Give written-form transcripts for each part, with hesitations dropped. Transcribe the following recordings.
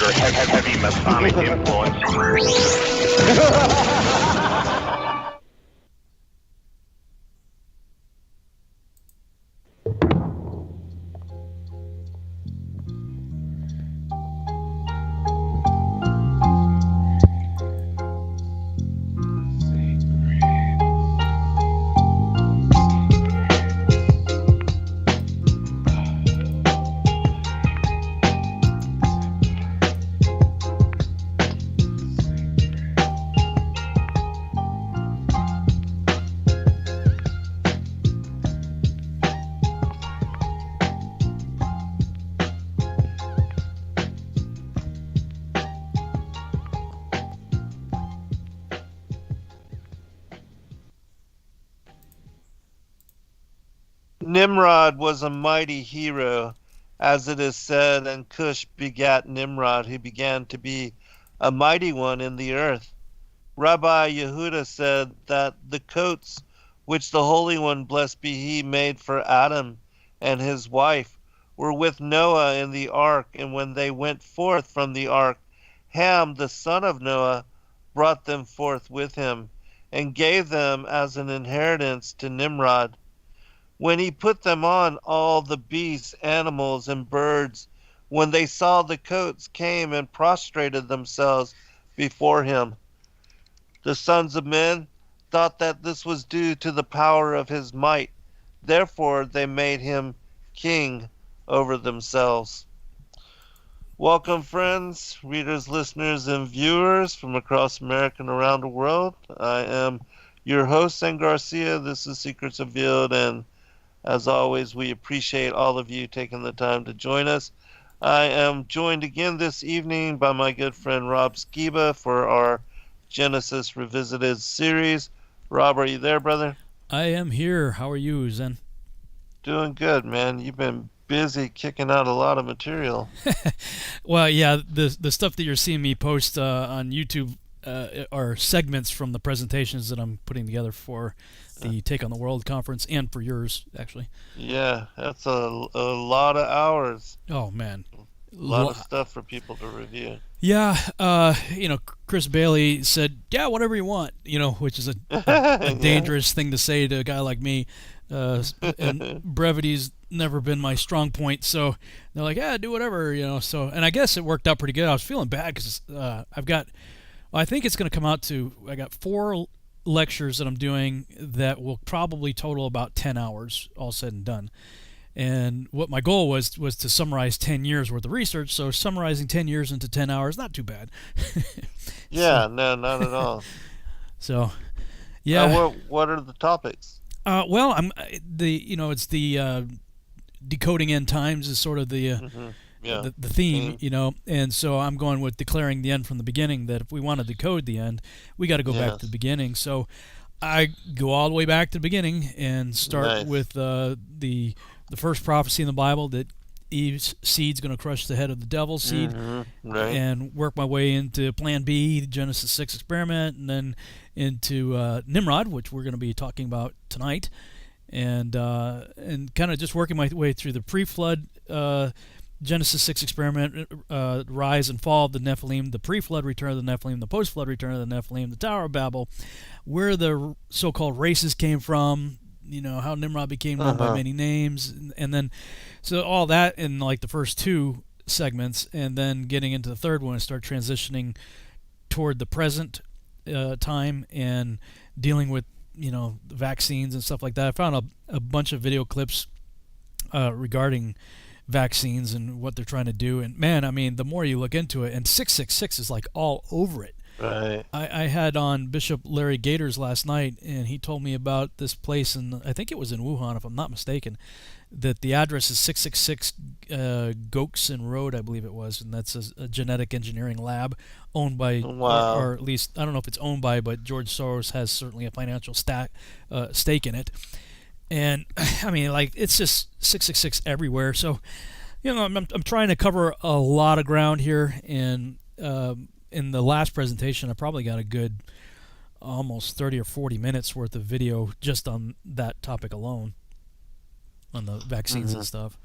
under heavy Masonic influence. Nimrod was a mighty hero, as it is said, and Cush begat Nimrod, who began to be a mighty one in the earth. Rabbi Yehuda said that the coats which the Holy One, blessed be he, made for Adam and his wife were with Noah in the ark, and when they went forth from the ark, Ham, the son of Noah, brought them forth with him, and gave them as an inheritance to Nimrod. When he put them on, all the beasts, animals, and birds, when they saw the coats, came and prostrated themselves before him. The sons of men thought that this was due to the power of his might. Therefore they made him king over themselves. Welcome, friends, readers, listeners, and viewers from across America and around the world. I am your host, Sam Garcia. This is Secrets Revealed, and as always, we appreciate all of you taking the time to join us. I am joined again this evening by my good friend Rob Skiba for our Genesis Revisited series. Rob, are you there, brother? I am here. How are you, Zen? Doing good, man. You've been busy kicking out a lot of material. Well, yeah, the stuff that you're seeing me post on YouTube are segments from the presentations that I'm putting together for the Take on the World conference and for yours, actually. Yeah, that's a lot of hours. Oh, man. A lot of stuff for people to review. Yeah, Chris Bailey said, yeah, whatever you want, which is a dangerous thing to say to a guy like me. And brevity's never been my strong point, so they're like, yeah, do whatever, So, and I guess it worked out pretty good. I was feeling bad because I think it's going to come out to, I got 4 lectures that I'm doing that will probably total about 10 hours, all said and done. And what my goal was to summarize 10 years worth of research, so summarizing 10 years into 10 hours, not too bad. Yeah, no, not at all. So, yeah. What are the topics? Well, it's the decoding end times is sort of the theme, and so I'm going with declaring the end from the beginning, that if we want to decode the end, we got to go back to the beginning. So I go all the way back to the beginning and start with the first prophecy in the Bible that Eve's seed's going to crush the head of the devil's seed, and work my way into Plan B, the Genesis 6 experiment, and then into Nimrod, which we're going to be talking about tonight, and kind of just working my way through the pre-flood Genesis 6 experiment, rise and fall of the Nephilim, the pre-flood return of the Nephilim, the post-flood return of the Nephilim, the Tower of Babel, where the so-called races came from, how Nimrod became known by many names, and then, so all that in like the first 2 segments, and then getting into the third one and start transitioning toward the present time and dealing with, the vaccines and stuff like that. I found a bunch of video clips regarding vaccines and what they're trying to do, and man, I mean, the more you look into it, and 666 is like all over it. Right. I had on Bishop Larry Gators last night, and he told me about this place, and I think it was in Wuhan, if I'm not mistaken, that the address is 666 Goksen Road, I believe it was, and that's a genetic engineering lab owned by, or at least, I don't know if it's owned by, but George Soros has certainly a financial stake in it. And I mean, like, it's just 666 everywhere. So, I'm trying to cover a lot of ground here. And in the last presentation, I probably got a good almost 30 or 40 minutes worth of video just on that topic alone, on the vaccines and stuff.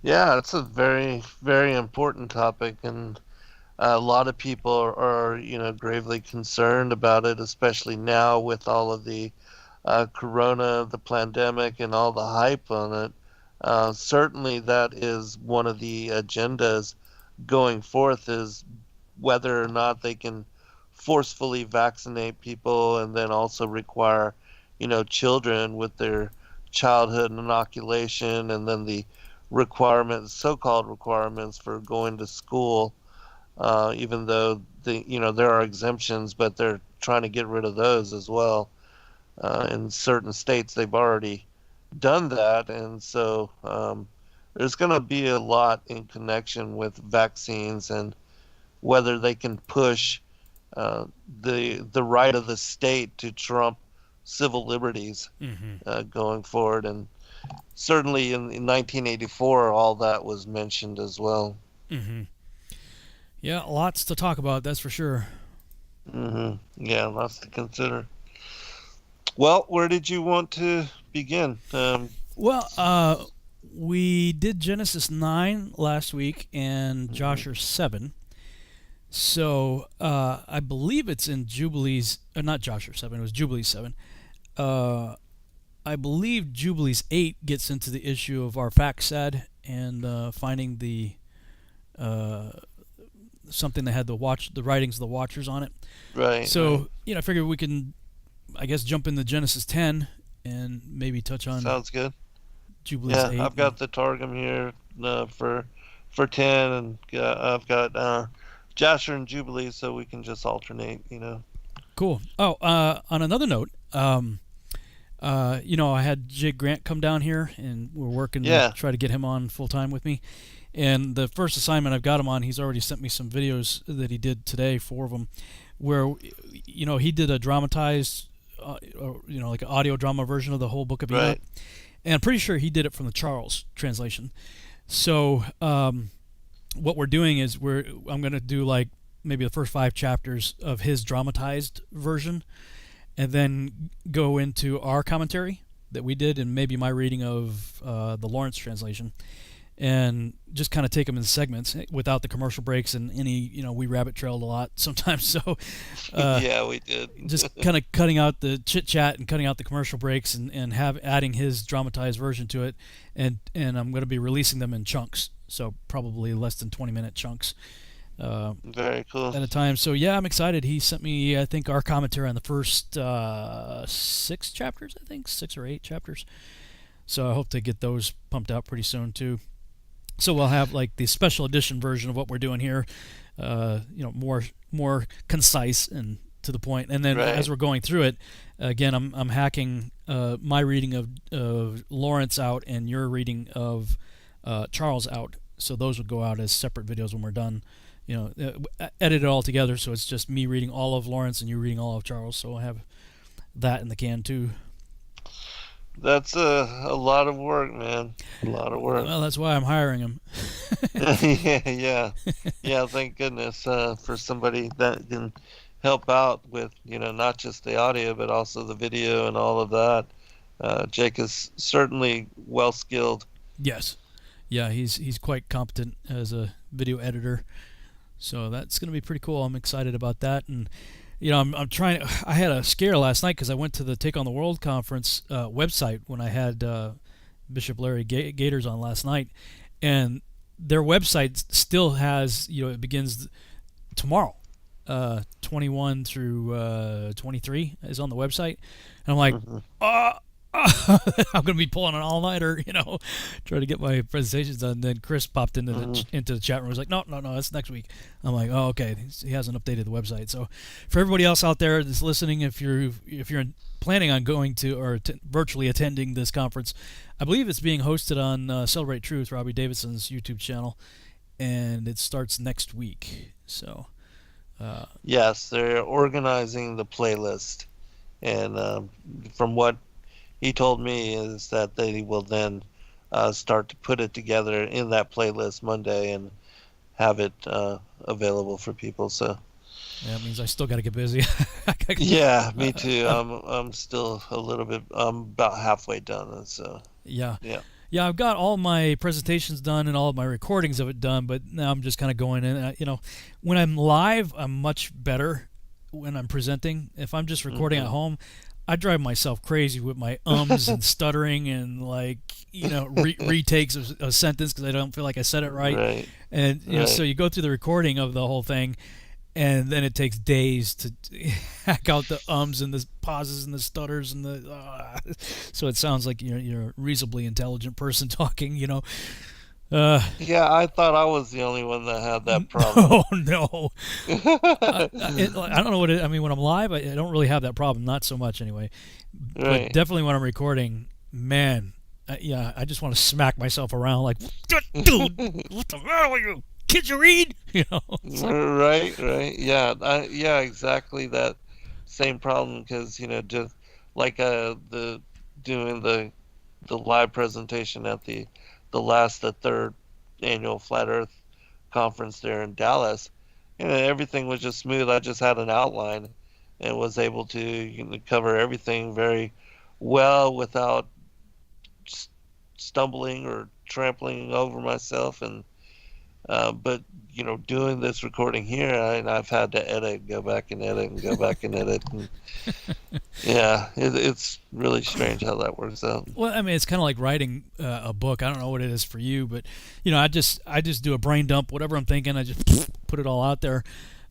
Yeah, it's a very, very important topic, and a lot of people are, gravely concerned about it, especially now with all of the corona, the pandemic, and all the hype on it. Certainly, that is one of the agendas going forth, is whether or not they can forcefully vaccinate people and then also require, children with their childhood inoculation, and then the requirements, so-called requirements for going to school, even though there are exemptions, but they're trying to get rid of those as well. In certain states, they've already done that, and so there's going to be a lot in connection with vaccines and whether they can push the right of the state to trump civil liberties going forward. And certainly in 1984, all that was mentioned as well. Yeah, lots to talk about, that's for sure. Yeah, lots to consider. Well, where did you want to begin? We did Genesis 9 last week and Jasher 7. So I believe it's in Jubilees, not Jasher 7, it was Jubilees 7. I believe Jubilees 8 gets into the issue of our Arphaxad and finding the something that had the writings of the Watchers on it. Right. So, I figured we can, I guess, jump into Genesis 10 and maybe touch on. Sounds good. Jubilees 8. I've got the Targum here for 10, and I've got Jasher and Jubilee, so we can just alternate. Cool. Oh, on another note, I had Jake Grant come down here, and we're working to try to get him on full time with me. And the first assignment I've got him on, he's already sent me some videos that he did today, 4 of them, where he did a dramatized, like an audio drama version of the whole book of Enoch. Right. And I'm pretty sure he did it from the Charles translation. So what we're doing is I'm going to do like maybe the first 5 chapters of his dramatized version, and then go into our commentary that we did, and maybe my reading of the Lawrence translation, and just kind of take them in segments without the commercial breaks and any, we rabbit trailed a lot sometimes. So yeah, we did. Just kind of cutting out the chit chat and cutting out the commercial breaks, and adding his dramatized version to it, and I'm going to be releasing them in chunks, so probably less than 20-minute chunks. Very cool. At a time. So yeah, I'm excited. He sent me, I think, our commentary on the first 6 chapters. I think 6 or 8 chapters. So I hope to get those pumped out pretty soon too. So we'll have like the special edition version of what we're doing here, more concise and to the point. And then as we're going through it, again, I'm hacking my reading of Lawrence out and your reading of Charles out. So those would go out as separate videos when we're done. Edit it all together, so it's just me reading all of Lawrence and you reading all of Charles. So we'll have that in the can too. That's a lot of work, man. A lot of work. Well, that's why I'm hiring him. Yeah. Thank goodness for somebody that can help out with, not just the audio, but also the video and all of that. Jake is certainly well skilled. Yes. Yeah, he's quite competent as a video editor. So that's going to be pretty cool. I'm excited about that. And I'm trying. I had a scare last night because I went to the Take on the World conference website when I had Bishop Larry Gators on last night, and their website still has, it begins tomorrow, 21 through 23 is on the website, and I'm like, I'm going to be pulling an all-nighter, trying to get my presentations done. And then Chris popped into the chat room. He was like, no, that's next week. I'm like, oh, okay. He hasn't updated the website. So for everybody else out there that's listening, if you're planning on going to or virtually attending this conference, I believe it's being hosted on Celebrate Truth, Robbie Davidson's YouTube channel, and it starts next week. So yes, they're organizing the playlist, and from what he told me is that they will then start to put it together in that playlist Monday and have it available for people. So yeah, it means I still got to get busy. Yeah, me too. I'm still a little bit. I'm about halfway done. So yeah. Yeah, I've got all my presentations done and all of my recordings of it done, but now I'm just kind of going in. When I'm live, I'm much better when I'm presenting. If I'm just recording at home, I drive myself crazy with my ums and stuttering and retakes of a sentence because I don't feel like I said it right. And so you go through the recording of the whole thing, and then it takes days to hack out the ums and the pauses and the stutters and so it sounds like you're a reasonably intelligent person talking. Yeah, I thought I was the only one that had that problem. Oh no. I don't know what it. I mean, when I'm live, I don't really have that problem. Not so much anyway. But definitely when I'm recording, man. I just want to smack myself around like, dude, what the matter with you? Can't you read? Right. Yeah, exactly that same problem because just like doing the live presentation at the third annual Flat Earth conference there in Dallas, everything was just smooth. I just had an outline and was able to cover everything very well without stumbling or trampling over myself. And but doing this recording here, I've had to edit, go back and edit, and go back and edit. And yeah, it's really strange how that works out. Well, I mean, it's kind of like writing a book. I don't know what it is for you, but I just do a brain dump, whatever I'm thinking. I just put it all out there,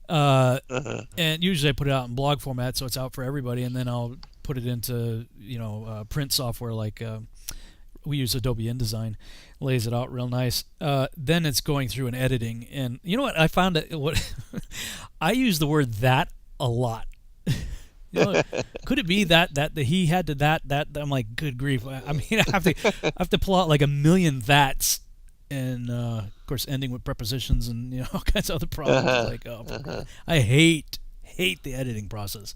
and usually I put it out in blog format, so it's out for everybody, and then I'll put it into print software like. We use Adobe InDesign, lays it out real nice. Then it's going through and editing, and you know what I found? I use the word "that" a lot. Could it be that he had to that? I'm like, good grief! I mean, I have to pull out like a million "that's," and of course, ending with prepositions and all kinds of other problems. Like, oh, I hate the editing process.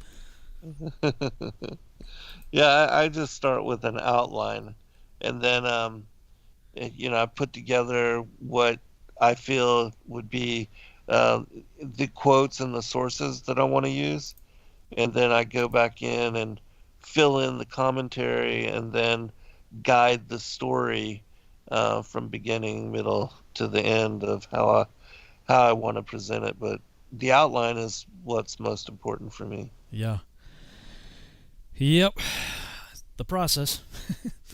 Yeah, I just start with an outline. And then, I put together what I feel would be the quotes and the sources that I want to use. And then I go back in and fill in the commentary and then guide the story from beginning, middle to the end of how I want to present it. But the outline is what's most important for me. Yeah. Yep. The process.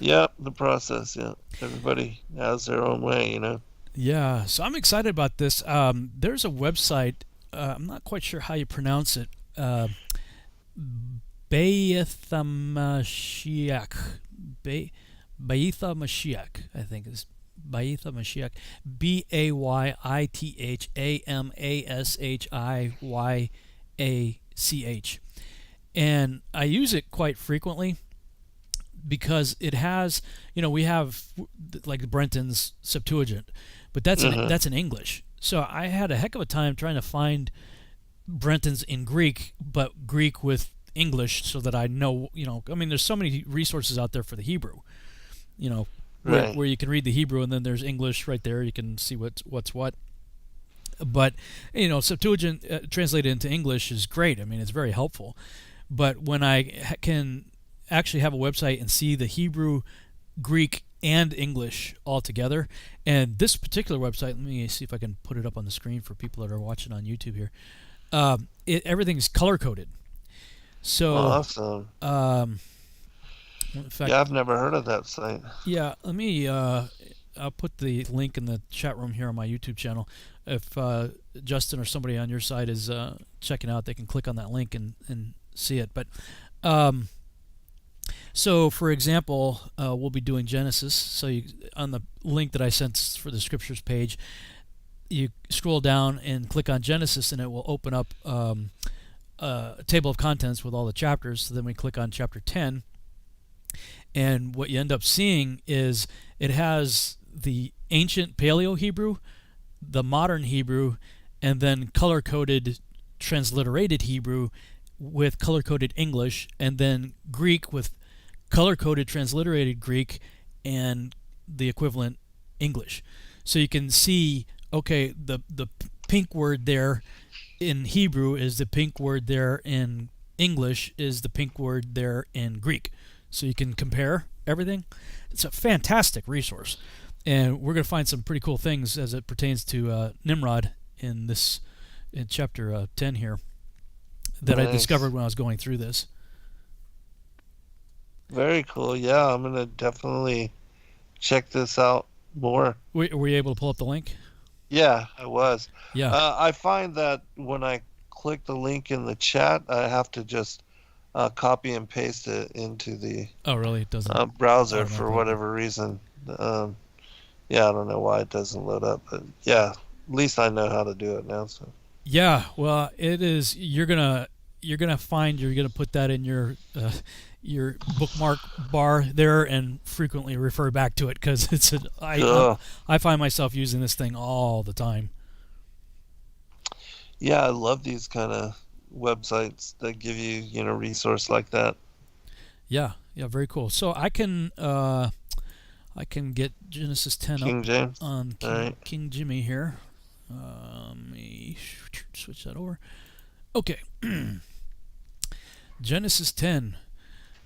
Yep, the process. Yeah, everybody has their own way, Yeah, so I'm excited about this. There's a website. I'm not quite sure how you pronounce it. Bayitha Mashiach. Bayitha Mashiach, I think is Bayitha Mashiach. BAYITHAMASHIYACH. And I use it quite frequently because it has, we have like Brenton's Septuagint, but that's in English. So I had a heck of a time trying to find Brenton's in Greek, but Greek with English, so that I know, I mean, there's so many resources out there for the Hebrew, where you can read the Hebrew and then there's English right there. You can see what's what. But Septuagint translated into English is great. I mean, it's very helpful. But when I can actually have a website and see the Hebrew, Greek, and English all together, and this particular website, let me see if I can put it up on the screen for people that are watching on YouTube here. Everything's color coded. So awesome. In fact, I've never heard of that site. Yeah, let me. I'll put the link in the chat room here on my YouTube channel. If Justin or somebody on your side is checking out, they can click on that link and see it. But so, for example, we'll be doing Genesis. So on the link that I sent for the scriptures page, you scroll down and click on Genesis, and it will open up a table of contents with all the chapters. So then we click on chapter 10, and what you end up seeing is it has the ancient Paleo Hebrew, the modern Hebrew, and then color-coded transliterated Hebrew with color-coded English, and then Greek with color-coded transliterated Greek and the equivalent English. So you can see, okay, the pink word there in Hebrew is the pink word there in English is the pink word there in Greek. So you can compare everything. It's a fantastic resource, and we're going to find some pretty cool things as it pertains to Nimrod in chapter 10 here that I discovered when I was going through this. Very cool. Yeah, I'm going to definitely check this out more. Were you able to pull up the link? Yeah, I was. Yeah. I find that when I click the link in the chat, I have to just copy and paste it into the really? It doesn't browser for whatever reason. Yeah, I don't know why it doesn't load up, but yeah, at least I know how to do it now. So. Yeah, well, it is. You're gonna put that in your bookmark bar there and frequently refer back to it because I find myself using this thing all the time. Yeah, I love these kind of websites that give you resource like that. Yeah, very cool. So I can get Genesis 10 King up James. on King Jimmy here. Let me switch that over. Okay. Genesis 10.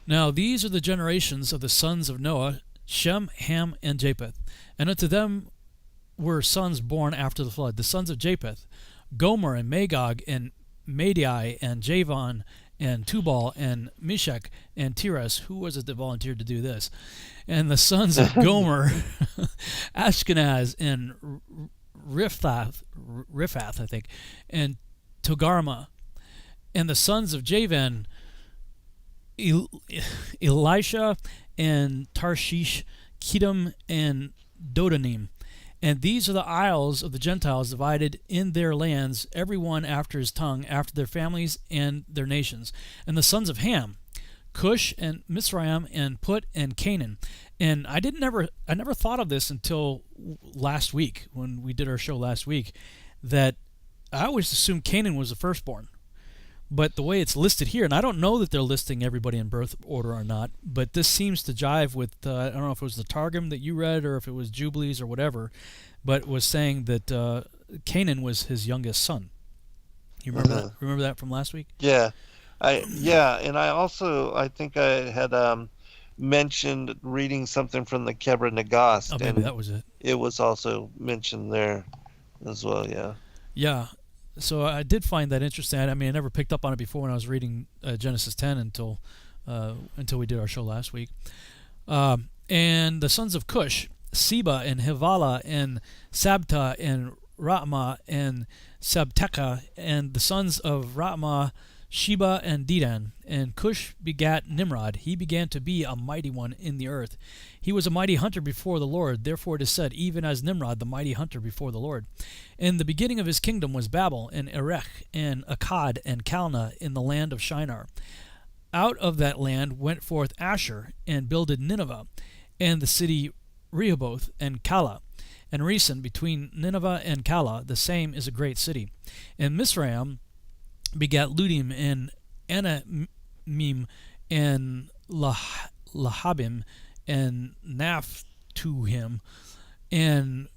Now these are the generations of the sons of Noah, Shem, Ham, and Japheth. And unto them were sons born after the flood. The sons of Japheth, Gomer and Magog and Madai and Javan and Tubal and Meshach and Tiras. Who was it that volunteered to do this? And the sons of Gomer, Ashkenaz and Riphath, I think, and Togarmah. And the sons of Javan, Elisha and Tarshish, Kittim and Dodanim. And these are the isles of the Gentiles divided in their lands, every one after his tongue, after their families and their nations. And the sons of Ham, Cush and Mizraim and Put and Canaan. And I never thought of this until last week when we did our show last week, that I always assumed Canaan was the firstborn. But the way it's listed here, and I don't know that they're listing everybody in birth order or not, but this seems to jive with, I don't know if it was the Targum that you read or if it was Jubilees or whatever, but it was saying that Canaan was his youngest son. You remember that? Remember that from last week? Yeah. And I think I had mentioned reading something from the Kebra Nagast. Oh, maybe that was it. It was also mentioned there as well, yeah. Yeah. So I did find that interesting. I mean, I never picked up on it before when I was reading Genesis 10 until we did our show last week. And the sons of Cush, Seba and Hivala and Sabta and Ratma and Sabteka, and the sons of Ratma, Sheba and Dedan. And Cush begat Nimrod. He began to be a mighty one in the earth. He was a mighty hunter before the Lord. Therefore it is said, even as Nimrod, the mighty hunter before the Lord. And the beginning of his kingdom was Babel, and Erech, and Akkad, and Calneh in the land of Shinar. Out of that land went forth Asher, and builded Nineveh, and the city Rehoboth, and Calah. And Resen, between Nineveh and Calah, the same is a great city. And Mizraim begat Ludim, and Anamim, and Lahabim, and Naphtuhim, and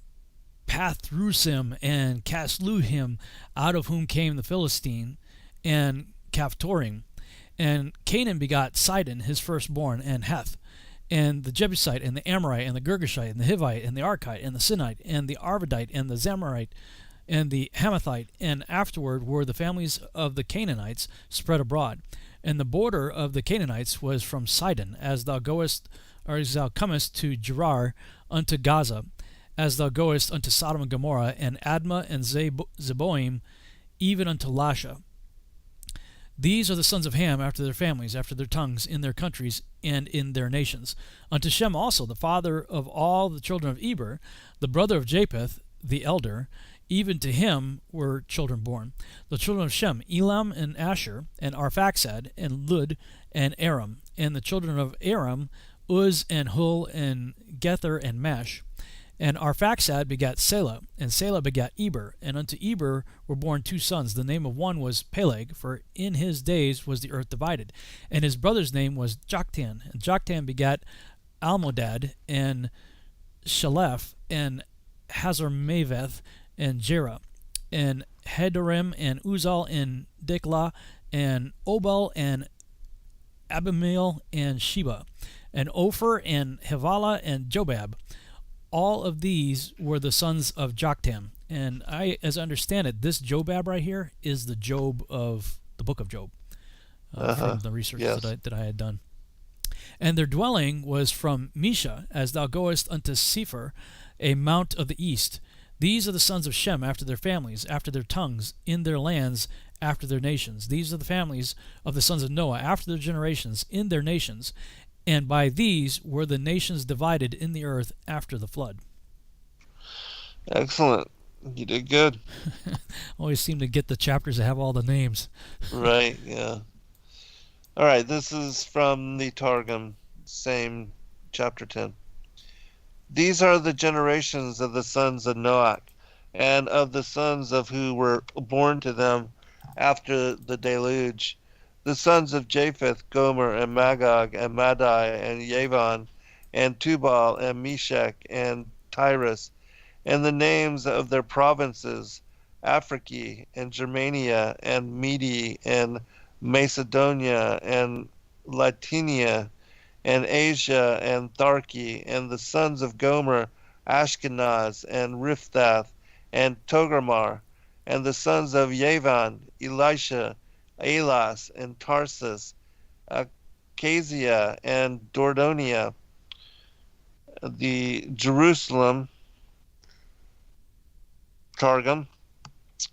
Pathrusim, and Casluhim, out of whom came the Philistine, and Caphtorim. And Canaan begot Sidon, his firstborn, and Heth, and the Jebusite, and the Amorite, and the Girgashite, and the Hivite, and the Archite, and the Sinite, and the Arvadite, and the Zemarite, and the Hamathite. And afterward were the families of the Canaanites spread abroad. And the border of the Canaanites was from Sidon, as thou comest to Gerar, unto Gaza, as thou goest unto Sodom and Gomorrah, and Admah and Zeboim, even unto Lasha. These are the sons of Ham after their families, after their tongues, in their countries, and in their nations. Unto Shem also, the father of all the children of Eber, the brother of Japheth, the elder, even to him were children born. The children of Shem, Elam and Asher, and Arphaxad, and Lud, and Aram. And the children of Aram, Uz, and Hul, and Gether, and Mash. And Arphaxad begat Selah, and Selah begat Eber. And unto Eber were born two sons. The name of one was Peleg, for in his days was the earth divided. And his brother's name was Joktan. And Joktan begat Almodad, and Shalef, and Hazarmaveth, and Jerah, and Hedorim, and Uzal, and Diklah, and Obal, and Abimael and Sheba, and Ophir and Havilah and Jobab. All of these were the sons of Joktan. And as I understand it, this Jobab right here is the Job of the book of Job, from the research that I had done. And their dwelling was from Mesha, as thou goest unto Sephir, a mount of the east. These are the sons of Shem after their families, after their tongues, in their lands, after their nations. These are the families of the sons of Noah after their generations, in their nations. And by these were the nations divided in the earth after the flood. Excellent. You did good. Always seem to get the chapters that have all the names. Right, yeah. All right, this is from the Targum, same chapter 10. These are the generations of the sons of Noach, and of the sons of who were born to them after the deluge. The sons of Japheth, Gomer, and Magog, and Madai, and Yavon, and Tubal, and Meshach, and Tyrus, and the names of their provinces, Africi, and Germania, and Mede, and Macedonia, and Latinia, and Asia, and Tharki, and the sons of Gomer, Ashkenaz, and Riphthath, and Togarmah, and the sons of Yavon, Elisha, Elas, and Tarsus, Acacia, and Dordonia, the Jerusalem, Targum,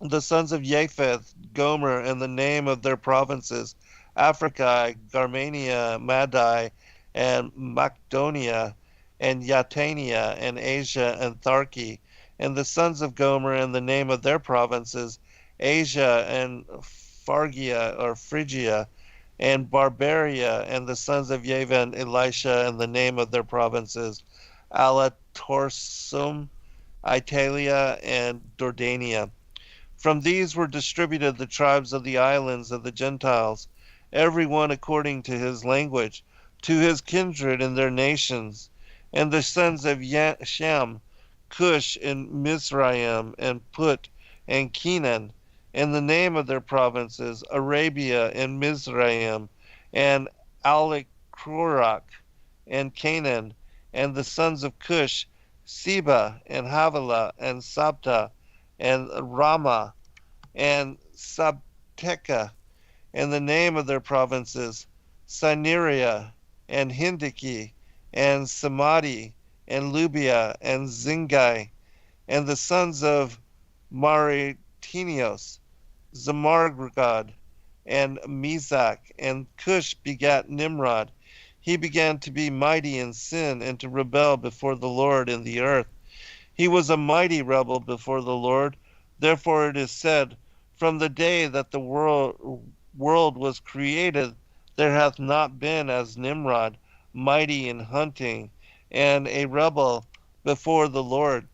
the sons of Japheth, Gomer, and the name of their provinces, Africa, Garmania, Madai, and Macedonia, and Yatania, and Asia, and Tharki, and the sons of Gomer, and the name of their provinces, Asia, and Phrygia, and Barbaria, and the sons of Yavon, Elisha, and the name of their provinces, Alatorsum, Italia, and Dordania. From these were distributed the tribes of the islands of the Gentiles, every one according to his language, to his kindred and their nations. And the sons of Shem, Cush, and Mizraim, and Put, and Canaan, and the name of their provinces, Arabia, and Mizraim, and Alikrurak, and Canaan, and the sons of Cush, Seba, and Havilah, and Sabta, and Ramah, and Sabteka, and the name of their provinces, Sineria, and Hindiki, and Samadi, and Lubia, and Zingai, and the sons of Maritinios, Zamargad, and Mizak, and Cush begat Nimrod. He began to be mighty in sin and to rebel before the Lord in the earth. He was a mighty rebel before the Lord. Therefore it is said, from the day that the world was created, there hath not been as Nimrod, mighty in hunting, and a rebel before the Lord.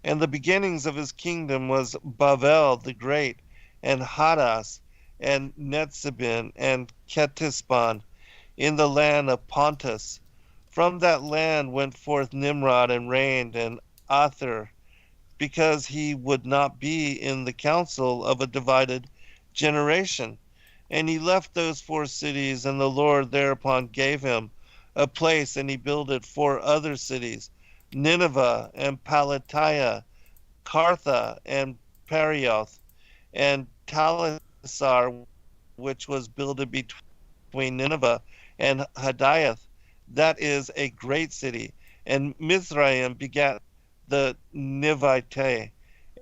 And the beginnings of his kingdom was Babel the great, and Hadas, and Netzibin, and Ketisban, in the land of Pontus. From that land went forth Nimrod and reigned, and Ather, because he would not be in the council of a divided generation. And he left those 4 cities, and the Lord thereupon gave him a place, and he builded 4 other cities, Nineveh, and Palatiah, Cartha, and Perioth, and Talisar, which was builded between Nineveh and Hadiath, that is a great city. And Mizraim begat the Nivite,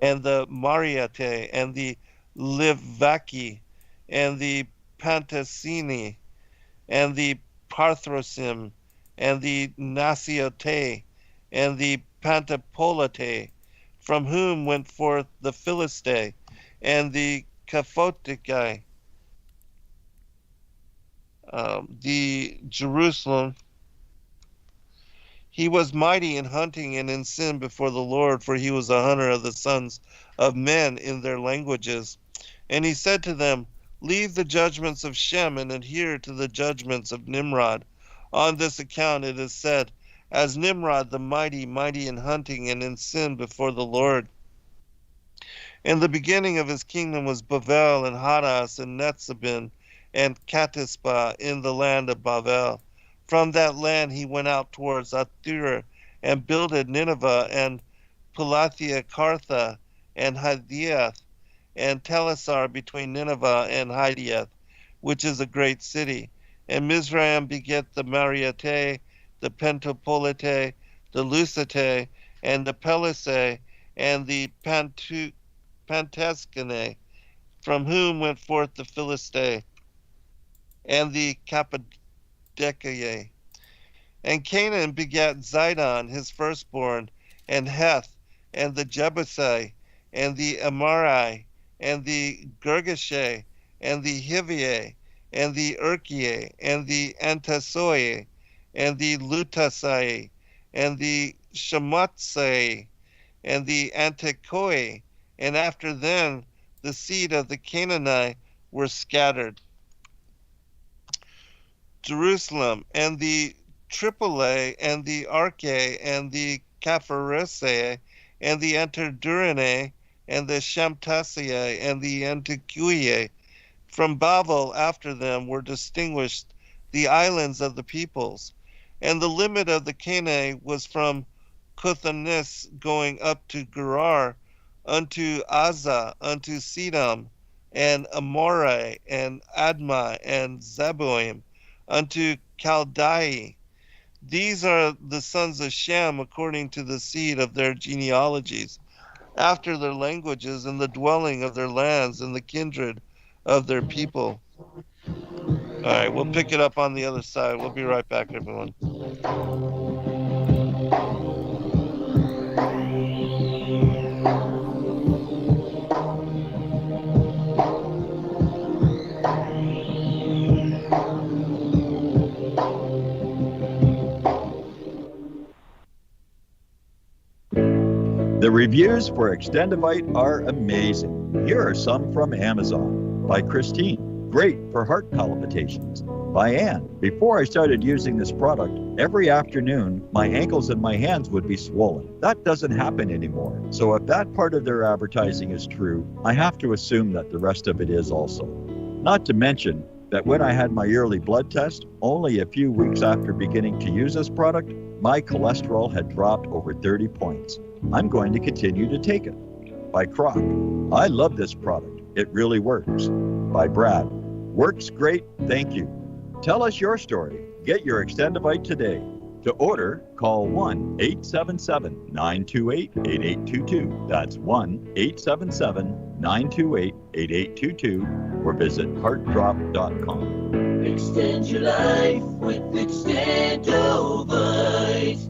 and the Mariate, and the Livaki, and the Pantasini, and the Parthrosim, and the Nasiote, and the Pantapolite, from whom went forth the Philistine, and the Caphotici, the Jerusalem. He was mighty in hunting and in sin before the Lord, for he was a hunter of the sons of men in their languages. And he said to them, leave the judgments of Shem and adhere to the judgments of Nimrod. On this account it is said, as Nimrod the mighty, mighty in hunting and in sin before the Lord. And the beginning of his kingdom was Babel, and Hadas, and Netzibin, and Katisba in the land of Babel. From that land he went out towards Athura and builded Nineveh and Pelathia-Kartha and Hadiath and Telassar between Nineveh and Hadiath, which is a great city. And Mizraim beget the Mariate, the Pentapolite, the Lusite, and the Pelise, and the Pantescane, from whom went forth the Philistine, and the Cappadocia. And Canaan begat Zidon, his firstborn, and Heth, and the Jebusite, and the Amari, and the Girgashe, and the Hivie, and the Urkie, and the Antasoi, and the Lutasai, and the Shematsai, and the Antekoi, and after them the seed of the Canaanite were scattered. Jerusalem, and the Tripoli, and the Arche, and the Capharese, and the Anterdurine, and the Shamtasia, and the Antiquie. From Babel after them were distinguished the islands of the peoples. And the limit of the Canaan was from Cuthanis going up to Gerar, unto Azza, unto Sedom, and Amorah, and Admah, and Zeboim, unto Chaldai. These are the sons of Shem according to the seed of their genealogies, after their languages, and the dwelling of their lands, and the kindred of their people. All right, we'll pick it up on the other side. We'll be right back, everyone. The reviews for Extendivite are amazing. Here are some from Amazon. By Christine, great for heart palpitations. By Anne, before I started using this product, every afternoon my ankles and my hands would be swollen. That doesn't happen anymore. So if that part of their advertising is true, I have to assume that the rest of it is also. Not to mention that when I had my yearly blood test, only a few weeks after beginning to use this product, my cholesterol had dropped over 30 points. I'm going to continue to take it. By Croc, I love this product. It really works. By Brad, works great, thank you. Tell us your story. Get your Extendivite today. To order, call 1-877-928-8822. That's 1-877-928-8822 or visit heartdrop.com. Extend your life with Extendivite.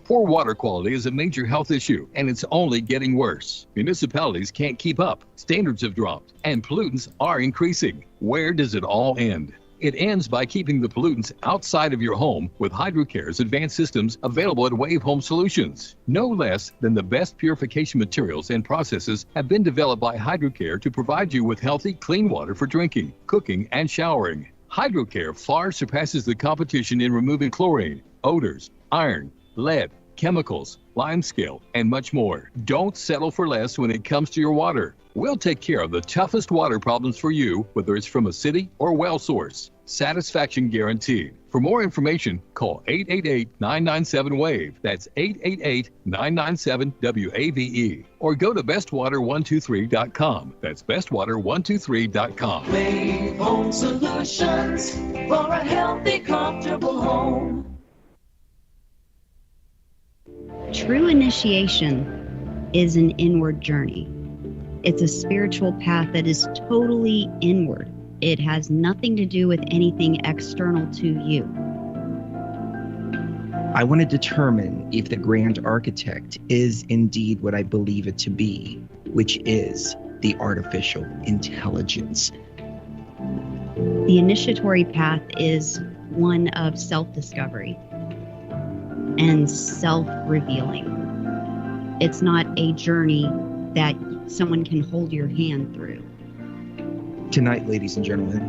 Poor water quality is a major health issue, and it's only getting worse. Municipalities can't keep up, standards have dropped, and pollutants are increasing. Where does it all end? It ends by keeping the pollutants outside of your home with HydroCare's advanced systems available at Wave Home Solutions. No less than the best purification materials and processes have been developed by HydroCare to provide you with healthy, clean water for drinking, cooking, and showering. HydroCare far surpasses the competition in removing chlorine, odors, iron, lead, chemicals, limescale, and much more. Don't settle for less when it comes to your water. We'll take care of the toughest water problems for you, whether it's from a city or well source. Satisfaction guaranteed. For more information, call 888-997-WAVE. That's 888-997-WAVE. Or go to bestwater123.com. That's bestwater123.com. Wave Home Solutions for a healthy, comfortable home. True initiation is an inward journey. It's a spiritual path that is totally inward. It has nothing to do with anything external to you. I want to determine if the grand architect is indeed what I believe it to be, which is the artificial intelligence. The initiatory path is one of self-discovery and self-revealing. It's not a journey that someone can hold your hand through. Tonight, ladies and gentlemen,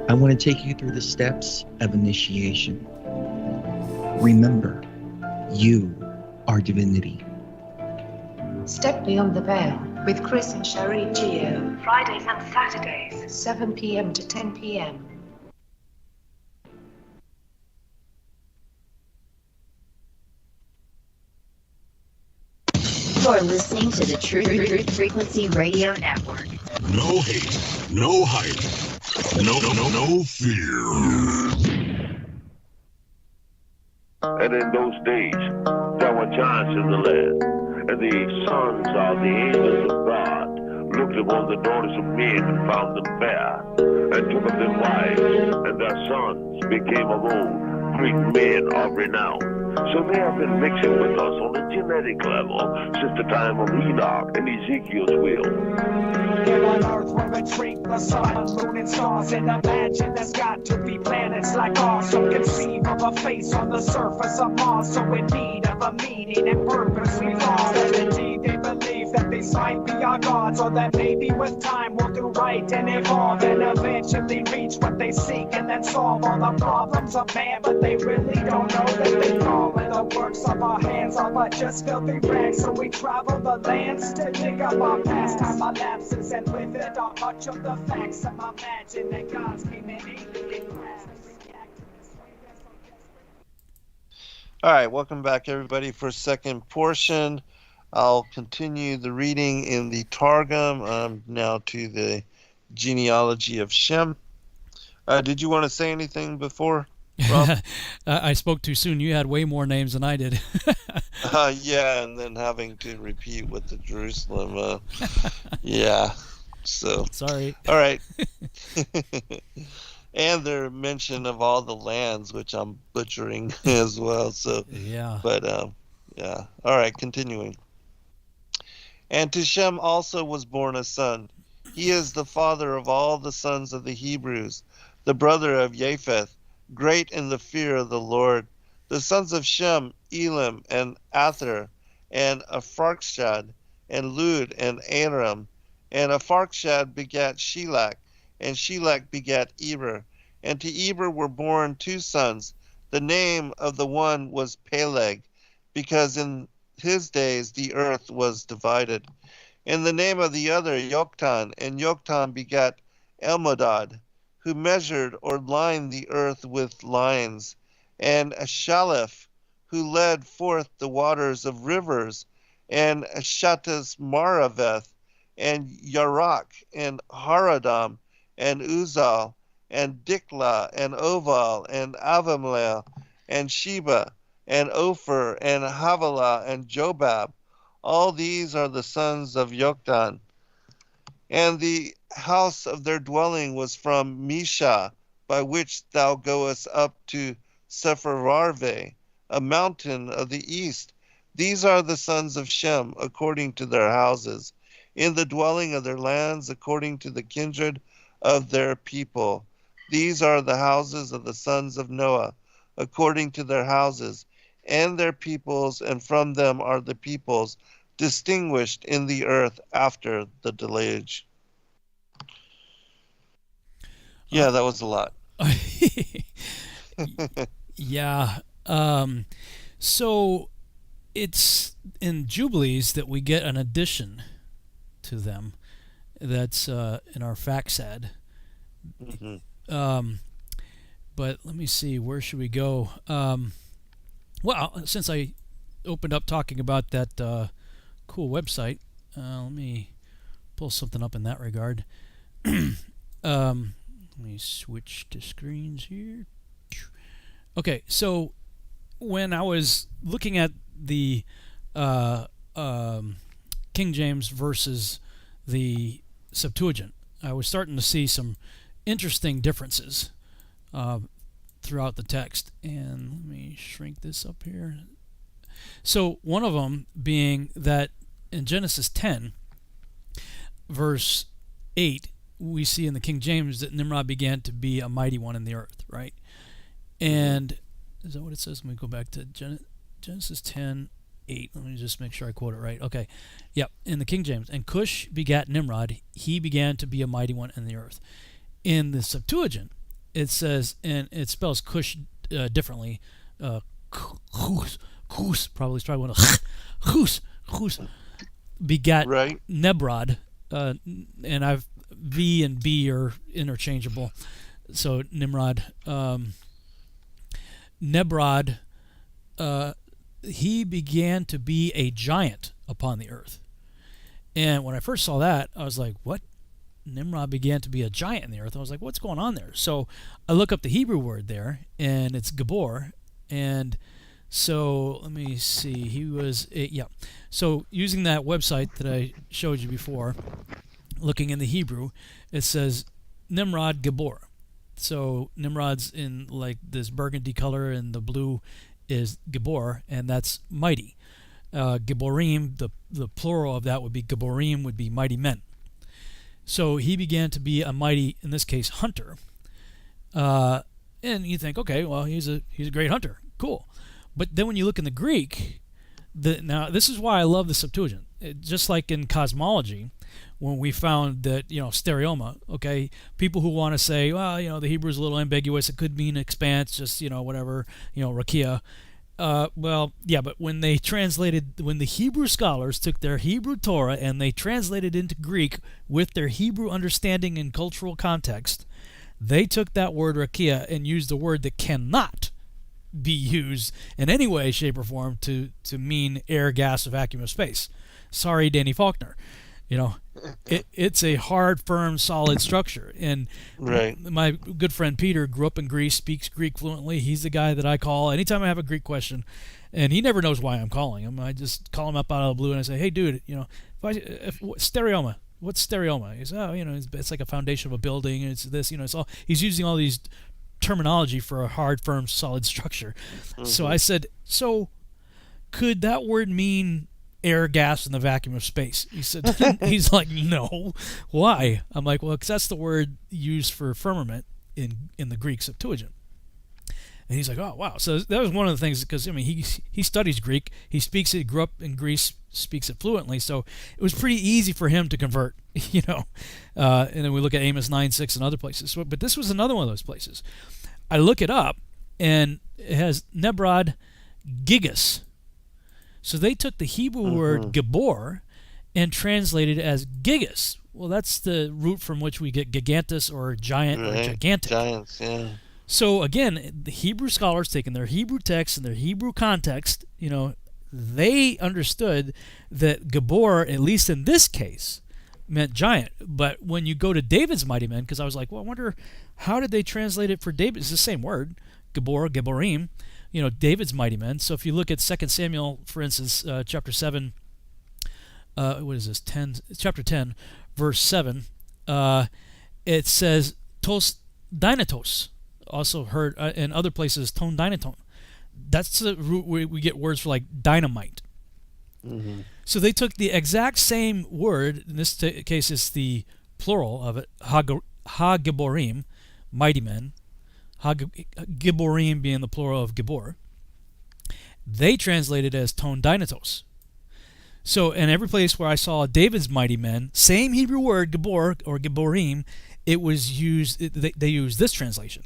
I want to take you through the steps of initiation. Remember, you are divinity. Step beyond the veil with Chris and Sherry Geo. Fridays and Saturdays, 7 p.m. to 10 p.m. You're listening to the Truth Frequency Radio Network. No hate, no hype, no fear. And in those days, there were giants in the land, and the sons of the angels of God looked upon the daughters of men and found them fair, and took of them wives, and their sons became of old great men of renown. So they have been mixing with us on a genetic level since the time of Enoch and Ezekiel's will. Here on Earth where we treat the sun, moon, and stars, and imagine there's got to be planets like ours. So conceive of a face on the surface of Mars, so in need of a meaning and purpose we've lost. And indeed they believe that these might be our gods, or that maybe with time we'll do right and evolve, and eventually reach what they seek, and then solve all the problems of man. But they really don't know that they fall, and the works of our hands are but just filthy rags. So we travel the lands to dig up our past time, our lapses, and with it are much of the facts. Some imagine that God's came in and crashed. All right, welcome back, everybody, for second portion. I'll continue the reading in the Targum now to the genealogy of Shem. Did you want to say anything before, Rob? I spoke too soon. You had way more names than I did. Yeah, and then having to repeat with the Jerusalem. Yeah, so. Sorry. All right. And their mention of all the lands, which I'm butchering as well. So yeah. But yeah. All right, continuing. And to Shem also was born a son. He is the father of all the sons of the Hebrews, the brother of Japheth, great in the fear of the Lord. The sons of Shem, Elam, and Ather, and Apharshad, and Lud, and Aram. And Apharshad begat Shelach, and Shelach begat Eber. And to Eber were born two sons. The name of the one was Peleg, because in his days the earth was divided. And the name of the other Yoktan, and Yoktan begat Elmodad, who measured or lined the earth with lines, and Shalef, who led forth the waters of rivers, and Shattas Maraveth, and Yarak, and Haradam, and Uzal, and Dikla, and Oval, and Avamlel, and Sheba, and Ophir, and Havilah, and Jobab. All these are the sons of Yoktan. And the house of their dwelling was from Misha, by which thou goest up to Sepharvarve, a mountain of the east. These are the sons of Shem, according to their houses, in the dwelling of their lands, according to the kindred of their people. These are the houses of the sons of Noah, according to their houses, and their peoples, and from them are the peoples distinguished in the earth after the deluge. Yeah, that was a lot. Yeah. So it's in Jubilees that we get an addition to them that's in our FactSad. Mm-hmm. But let me see, where should we go? Well, since I opened up talking about that cool website, let me pull something up in that regard. Let me switch to screens here. Okay, so when I was looking at the King James versus the Septuagint, I was starting to see some interesting differences throughout the text. And let me shrink this up here. So one of them being that in Genesis 10, verse 8, we see in the King James that Nimrod began to be a mighty one in the earth, right? And is that what it says? Let me go back to Genesis 10:8. Let me just make sure I quote it right. Okay. Yep, in the King James. And Cush begat Nimrod. He began to be a mighty one in the earth. In the Septuagint, it says, and it spells Cush differently. Kus, probably one of Kus. begat Right. Nimrod, and V and B are interchangeable. So Nimrod, Nimrod, he began to be a giant upon the earth. And when I first saw that, I was like, what? Nimrod began to be a giant in the earth. I was like, what's going on there? So I look up the Hebrew word there, and it's Gabor. And so let me see. He was, So using that website that I showed you before, looking in the Hebrew, it says Nimrod Gabor. So Nimrod's in like this burgundy color, and the blue is Gabor, and that's mighty. Giborim, the plural of that would be Giborim, would be mighty men. So he began to be a mighty, in this case, hunter. And you think, okay, well, he's a great hunter, cool. But then when you look in the Greek, now this is why I love the Septuagint. Just like in cosmology, when we found that, stereoma, okay, people who want to say, well, the Hebrew is a little ambiguous, it could mean expanse, just, whatever, rakia. Well, yeah, but when the Hebrew scholars took their Hebrew Torah and they translated into Greek with their Hebrew understanding and cultural context, they took that word rakia and used a word that cannot be used in any way, shape, or form to mean air, gas, vacuum, or space. Sorry, Danny Faulkner. It's a hard, firm, solid structure. And right. My good friend Peter grew up in Greece, speaks Greek fluently. He's the guy that I call anytime I have a Greek question, and he never knows why I'm calling him. I just call him up out of the blue and I say, "Hey, dude, stereoma. What's stereoma?" He says, it's like a foundation of a building. It's this, it's all. He's using all these terminology for a hard, firm, solid structure. Mm-hmm. So I said, so could that word mean air, gas, and the vacuum of space? He said, he's like, no. Why? I'm like, well, because that's the word used for firmament in the Greek Septuagint. And he's like, oh, wow. So that was one of the things, because, he studies Greek. He speaks it, grew up in Greece, speaks it fluently. So it was pretty easy for him to convert, And then we look at Amos 9:6 and other places. But this was another one of those places. I look it up, and it has Nimrod Gigas. So they took the Hebrew word Gabor and translated it as Gigas. Well, that's the root from which we get gigantus or giant or gigantic. Giants, yeah. So again, the Hebrew scholars taking their Hebrew text and their Hebrew context, they understood that Gabor, at least in this case, meant giant. But when you go to David's mighty men, because I was like, well, I wonder how did they translate it for David? It's the same word, Gabor, Giborim. David's mighty men. So if you look at 2 Samuel, for instance, chapter 7, chapter 10, verse 7, it says tos dynatos, also heard in other places ton dynaton. That's the root where we get words for like dynamite. Mm-hmm. So they took the exact same word, in this case it's the plural of it, ha-giborim, mighty men, Giborim being the plural of Gibor. They translated it as ton dynatos. So in every place where I saw David's mighty men, same Hebrew word, Gibor or Giborim, it was used. They used this translation.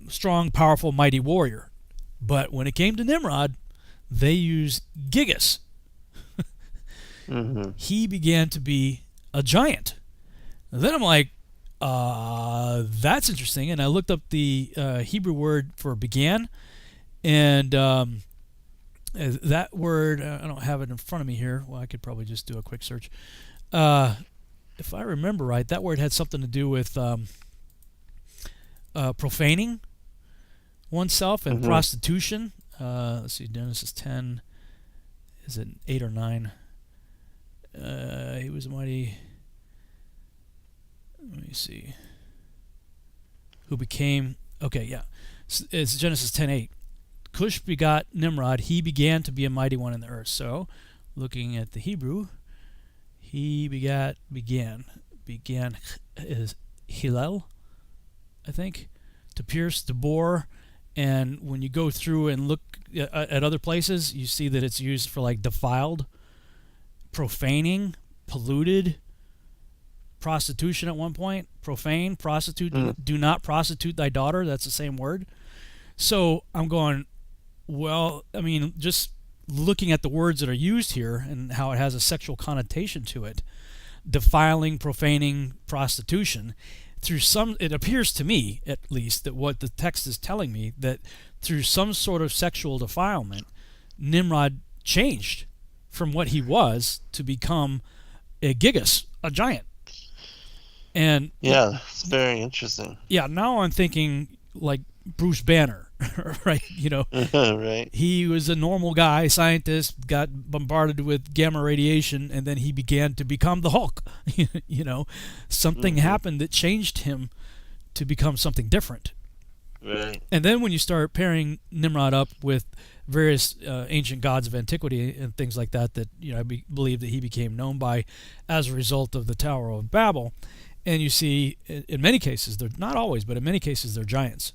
Strong, powerful, mighty warrior. But when it came to Nimrod, they used Gigas. Mm-hmm. He began to be a giant. And then I'm like, that's interesting. And I looked up the Hebrew word for began, and that word, I don't have it in front of me here. Well, I could probably just do a quick search. If I remember right, that word had something to do with profaning oneself and prostitution. Let's see, Genesis 10, is it 8 or 9? He was mighty. Let me see. Who became... Okay, yeah. It's Genesis 10:8. Cush begot Nimrod. He began to be a mighty one in the earth. So, looking at the Hebrew, he began is Hillel, I think, to pierce, to bore. And when you go through and look at other places, you see that it's used for like defiled, profaning, polluted, prostitution at one point, profane, prostitute, do not prostitute thy daughter. That's the same word. So I'm going, well, just looking at the words that are used here and how it has a sexual connotation to it, defiling, profaning, prostitution, it appears to me, at least, that what the text is telling me, that through some sort of sexual defilement, Nimrod changed from what he was to become a gigas, a giant. And yeah, it's very interesting. Yeah, now I'm thinking like Bruce Banner, right? Right. He was a normal guy, scientist, got bombarded with gamma radiation, and then he began to become the Hulk. Something happened that changed him to become something different. Right. And then when you start pairing Nimrod up with various ancient gods of antiquity and things like that, I believe that he became known by as a result of the Tower of Babel. And you see, in many cases, they're not always, but in many cases, they're giants.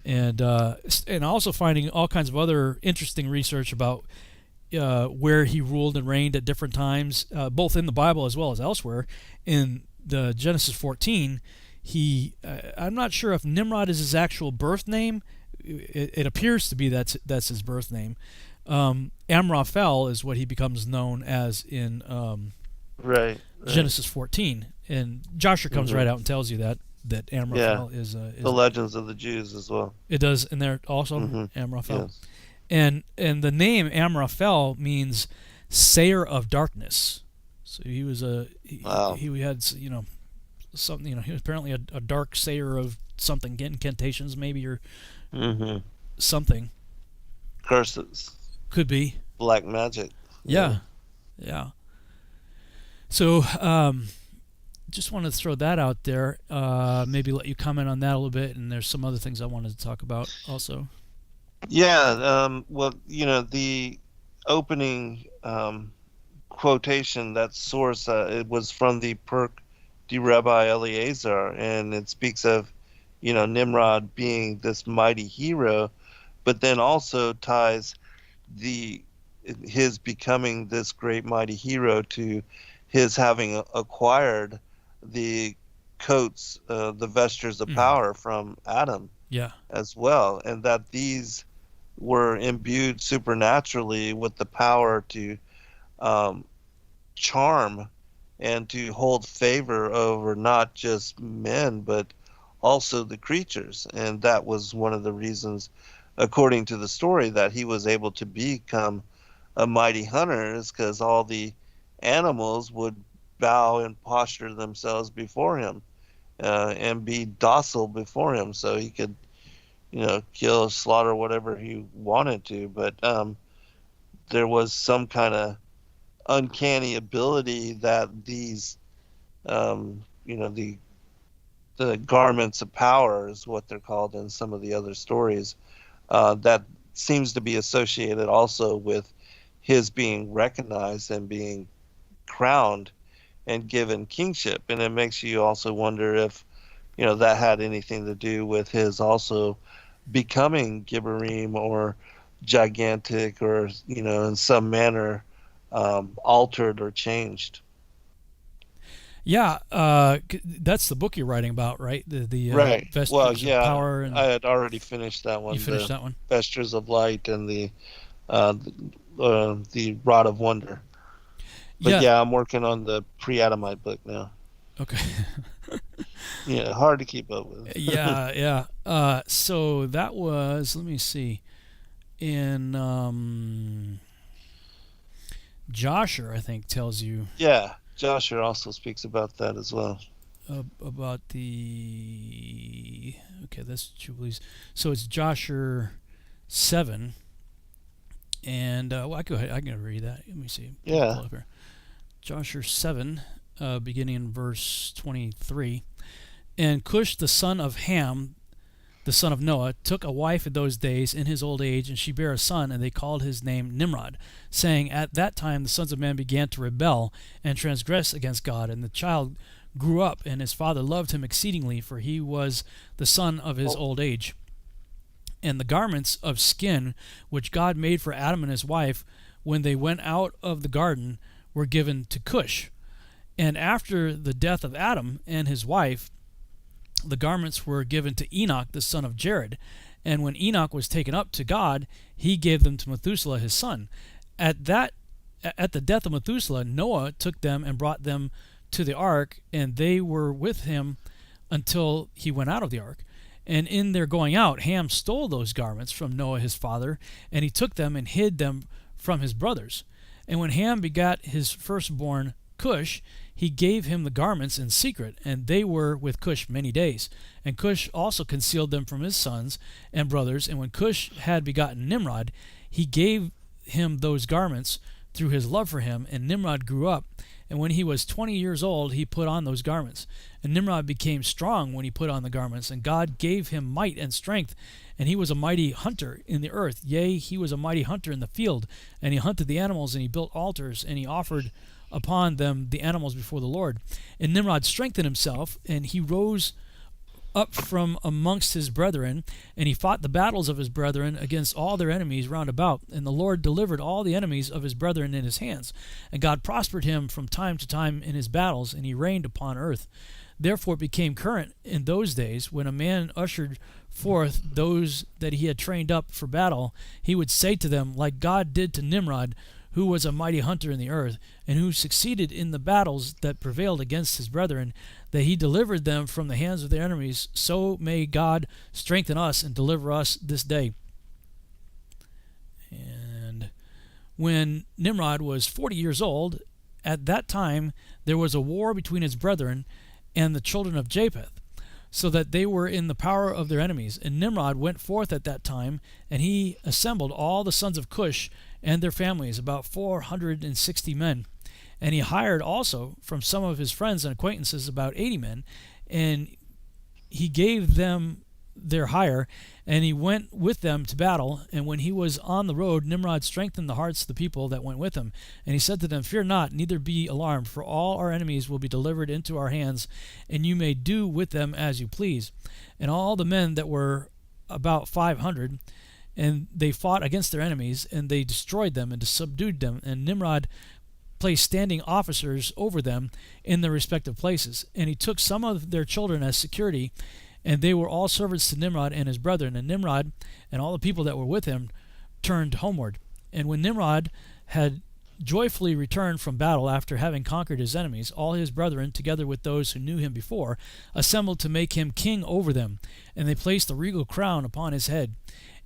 And also finding all kinds of other interesting research about where he ruled and reigned at different times, both in the Bible as well as elsewhere. In the Genesis 14, I'm not sure if Nimrod is his actual birth name. It appears to be that's his birth name. Amraphel is what he becomes known as in right. Genesis 14. And Jasher comes right out and tells you that Amraphel is the legends of the Jews as well. It does, and there also Amraphel. Yes. And the name Amraphel means sayer of darkness. So he was he had something, he was apparently a dark sayer of something, incantations maybe, or something. Curses. Could be. Black magic. Yeah. So just wanted to throw that out there. Maybe let you comment on that a little bit, and there's some other things I wanted to talk about also. Yeah, well, the opening quotation, that source, it was from the Perk de Rabbi Eleazar, and it speaks of, Nimrod being this mighty hero, but then also ties his becoming this great mighty hero to his having acquired the coats, the vestures of power from Adam as well, and that these were imbued supernaturally with the power to charm and to hold favor over not just men but also the creatures. And that was one of the reasons, according to the story, that he was able to become a mighty hunter, is because all the animals would bow and posture themselves before him and be docile before him, so he could kill, slaughter whatever he wanted to. But there was some kind of uncanny ability that these the garments of power is what they're called in some of the other stories, that seems to be associated also with his being recognized and being crowned and given kingship. And it makes you also wonder if that had anything to do with his also becoming Gibberim or gigantic, or in some manner altered or changed. Yeah, that's the book you're writing about, right? The right. Vestures of Power. And I had already finished that one. You finished that one? Vestures of Light and the Rod of Wonder. But I'm working on the pre-Adamite book now. Okay. Yeah, hard to keep up with. yeah. So that was, let me see, in Jasher, I think, tells you. Yeah, Jasher also speaks about that as well. About the, okay, that's Jubilees. So it's Jasher 7, and I can read that. Let me see. Yeah. Jasher 7, beginning in verse 23. And Cush, the son of Ham, the son of Noah, took a wife in those days in his old age, and she bare a son, and they called his name Nimrod, saying, At that time the sons of men began to rebel and transgress against God, and the child grew up, and his father loved him exceedingly, for he was the son of his old age. And the garments of skin which God made for Adam and his wife when they went out of the garden were given to Cush. And after the death of Adam and his wife, the garments were given to Enoch, the son of Jared. And when Enoch was taken up to God, he gave them to Methuselah his son. At the death of Methuselah, Noah took them and brought them to the ark, and they were with him until he went out of the ark. And in their going out, Ham stole those garments from Noah his father, and he took them and hid them from his brothers. And when Ham begat his firstborn Cush, he gave him the garments in secret, and they were with Cush many days. And Cush also concealed them from his sons and brothers. And when Cush had begotten Nimrod, he gave him those garments through his love for him. And Nimrod grew up, and when he was 20 years old, he put on those garments. And Nimrod became strong when he put on the garments, and God gave him might and strength. And he was a mighty hunter in the earth. Yea, he was a mighty hunter in the field. And he hunted the animals, and he built altars, and he offered upon them the animals before the Lord. And Nimrod strengthened himself, and he rose up from amongst his brethren, and he fought the battles of his brethren against all their enemies round about. And the Lord delivered all the enemies of his brethren in his hands. And God prospered him from time to time in his battles, and he reigned upon earth. Therefore it became current in those days, when a man ushered forth those that he had trained up for battle, he would say to them, like God did to Nimrod, who was a mighty hunter in the earth, and who succeeded in the battles that prevailed against his brethren, that he delivered them from the hands of their enemies, so may God strengthen us and deliver us this day. And when Nimrod was 40 years old, at that time there was a war between his brethren and the children of Japheth, so that they were in the power of their enemies. And Nimrod went forth at that time, and he assembled all the sons of Cush and their families, about 460 men. And he hired also from some of his friends and acquaintances about 80 men, and he gave them their hire, and he went with them to battle. And when he was on the road, Nimrod strengthened the hearts of the people that went with him. And he said to them, Fear not, neither be alarmed, for all our enemies will be delivered into our hands, and you may do with them as you please. And all the men that were about 500, and they fought against their enemies, and they destroyed them and subdued them. And Nimrod placed standing officers over them in their respective places. And he took some of their children as security, and they were all servants to Nimrod and his brethren. And Nimrod and all the people that were with him turned homeward. And when Nimrod had joyfully returned from battle after having conquered his enemies, all his brethren, together with those who knew him before, assembled to make him king over them. And they placed a regal crown upon his head.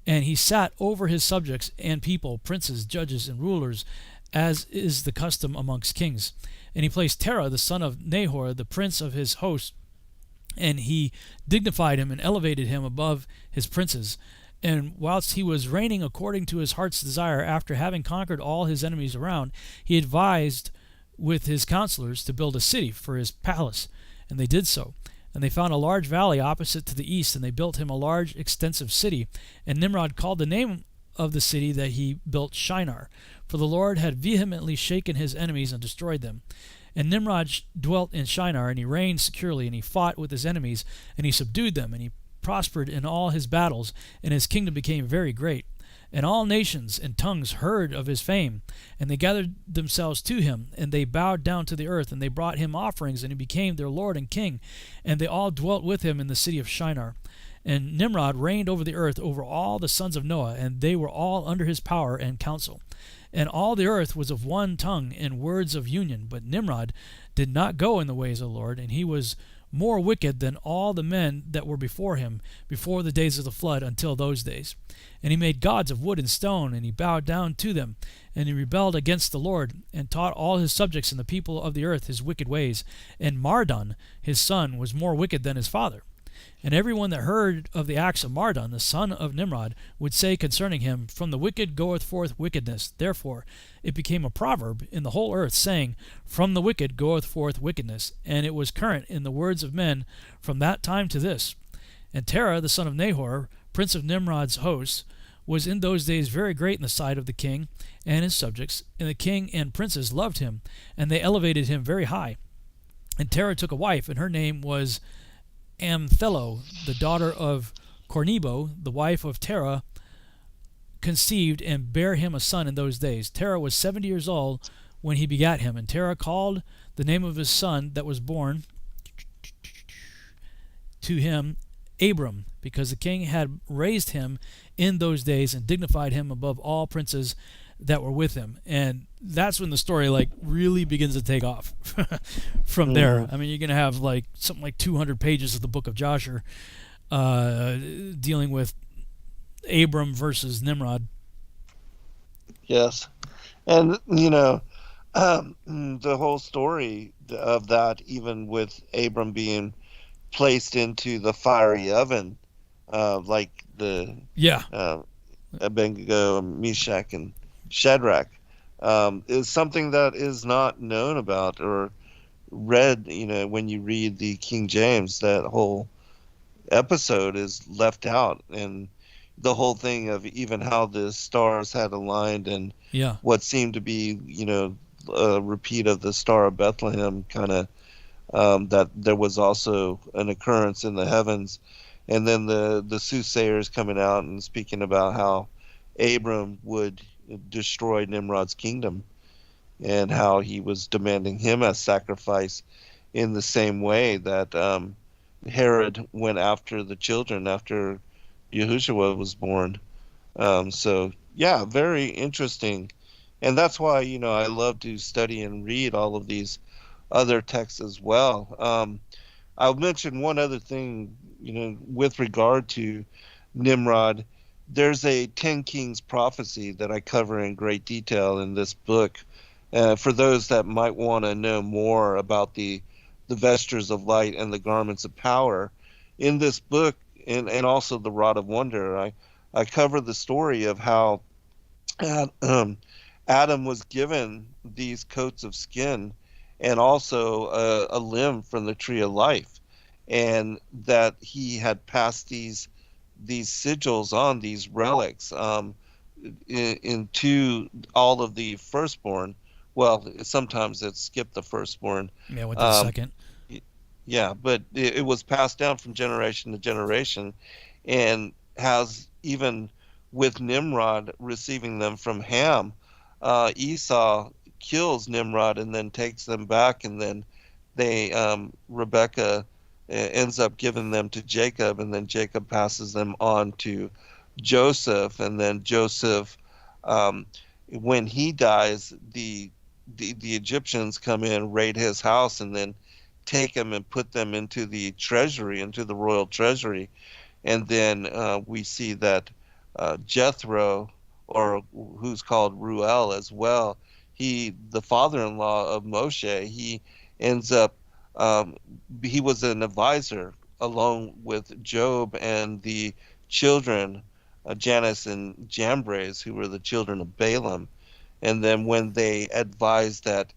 And he sat over his subjects and people, princes, judges, and rulers, as is the custom amongst kings. And he placed Terah, the son of Nahor, the prince of his host, and he dignified him and elevated him above his princes. And whilst he was reigning according to his heart's desire, after having conquered all his enemies around, he advised with his counselors to build a city for his palace. And they did so. And they found a large valley opposite to the east, and they built him a large, extensive city. And Nimrod called the name of the city that he built Shinar, for the Lord had vehemently shaken his enemies and destroyed them. And Nimrod dwelt in Shinar, and he reigned securely, and he fought with his enemies, and he subdued them, and he prospered in all his battles, and his kingdom became very great. And all nations and tongues heard of his fame, and they gathered themselves to him, and they bowed down to the earth, and they brought him offerings, and he became their lord and king. And they all dwelt with him in the city of Shinar. And Nimrod reigned over the earth over all the sons of Noah, and they were all under his power and counsel. And all the earth was of one tongue and words of union. But Nimrod did not go in the ways of the Lord, and he was more wicked than all the men that were before him, before the days of the flood, until those days. And he made gods of wood and stone, and he bowed down to them. And he rebelled against the Lord, and taught all his subjects and the people of the earth his wicked ways. And Mardon, his son, was more wicked than his father. And everyone that heard of the acts of Mardon, the son of Nimrod, would say concerning him, From the wicked goeth forth wickedness. Therefore it became a proverb in the whole earth, saying, From the wicked goeth forth wickedness. And it was current in the words of men from that time to this. And Terah, the son of Nahor, prince of Nimrod's hosts, was in those days very great in the sight of the king and his subjects. And the king and princes loved him, and they elevated him very high. And Terah took a wife, and her name was Amthelo, the daughter of Cornebo, the wife of Terah, conceived and bare him a son in those days. Terah was 70 years old when he begat him, and Terah called the name of his son that was born to him Abram, because the king had raised him in those days and dignified him above all princes that were with him. And that's when the story like really begins to take off from there. I mean, you're going to have like something like 200 pages of the book of Jasher dealing with Abram versus Nimrod. Yes. And, the whole story of that, even with Abram being placed into the fiery oven, like the Abednego, Meshach, and Shadrach, is something that is not known about or read. When you read the King James, that whole episode is left out, and the whole thing of even how the stars had aligned and what seemed to be, a repeat of the Star of Bethlehem, kind of, that there was also an occurrence in the heavens. And then the soothsayers coming out and speaking about how Abram would destroy Nimrod's kingdom and how he was demanding him as sacrifice in the same way that Herod went after the children after Yahushua was born. So, yeah, very interesting. And that's why, I love to study and read all of these other texts as well. I'll mention one other thing, with regard to Nimrod. There's a 10 Kings prophecy that I cover in great detail in this book. For those that might want to know more about the vestures of light and the garments of power, in this book, and also the Rod of Wonder, I cover the story of how Adam was given these coats of skin and also a limb from the tree of life, and that he had passed these sigils on, these relics, into all of the firstborn. Well, sometimes it skipped the firstborn. Yeah, with the second. Yeah, but it was passed down from generation to generation, and has, even with Nimrod receiving them from Ham, Esau kills Nimrod and then takes them back, and then Rebecca ends up giving them to Jacob, and then Jacob passes them on to Joseph, and then Joseph, when he dies, the Egyptians come in, raid his house, and then take him and put them into the treasury, into the royal treasury. And then we see that Jethro, or who's called Ruel as well, the father-in-law of Moshe, he ends up, he was an advisor along with Job and the children, Jannes and Jambres, who were the children of Balaam. And then when they advised that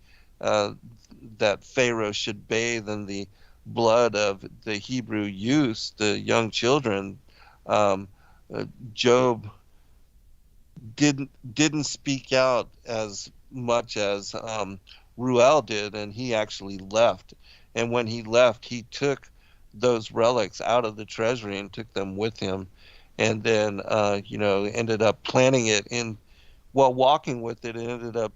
Pharaoh should bathe in the blood of the Hebrew youths, the young children, Job didn't speak out as much as Ruel did, and he actually left. And when he left, he took those relics out of the treasury and took them with him, and then ended up planting it in, while walking with it, it ended up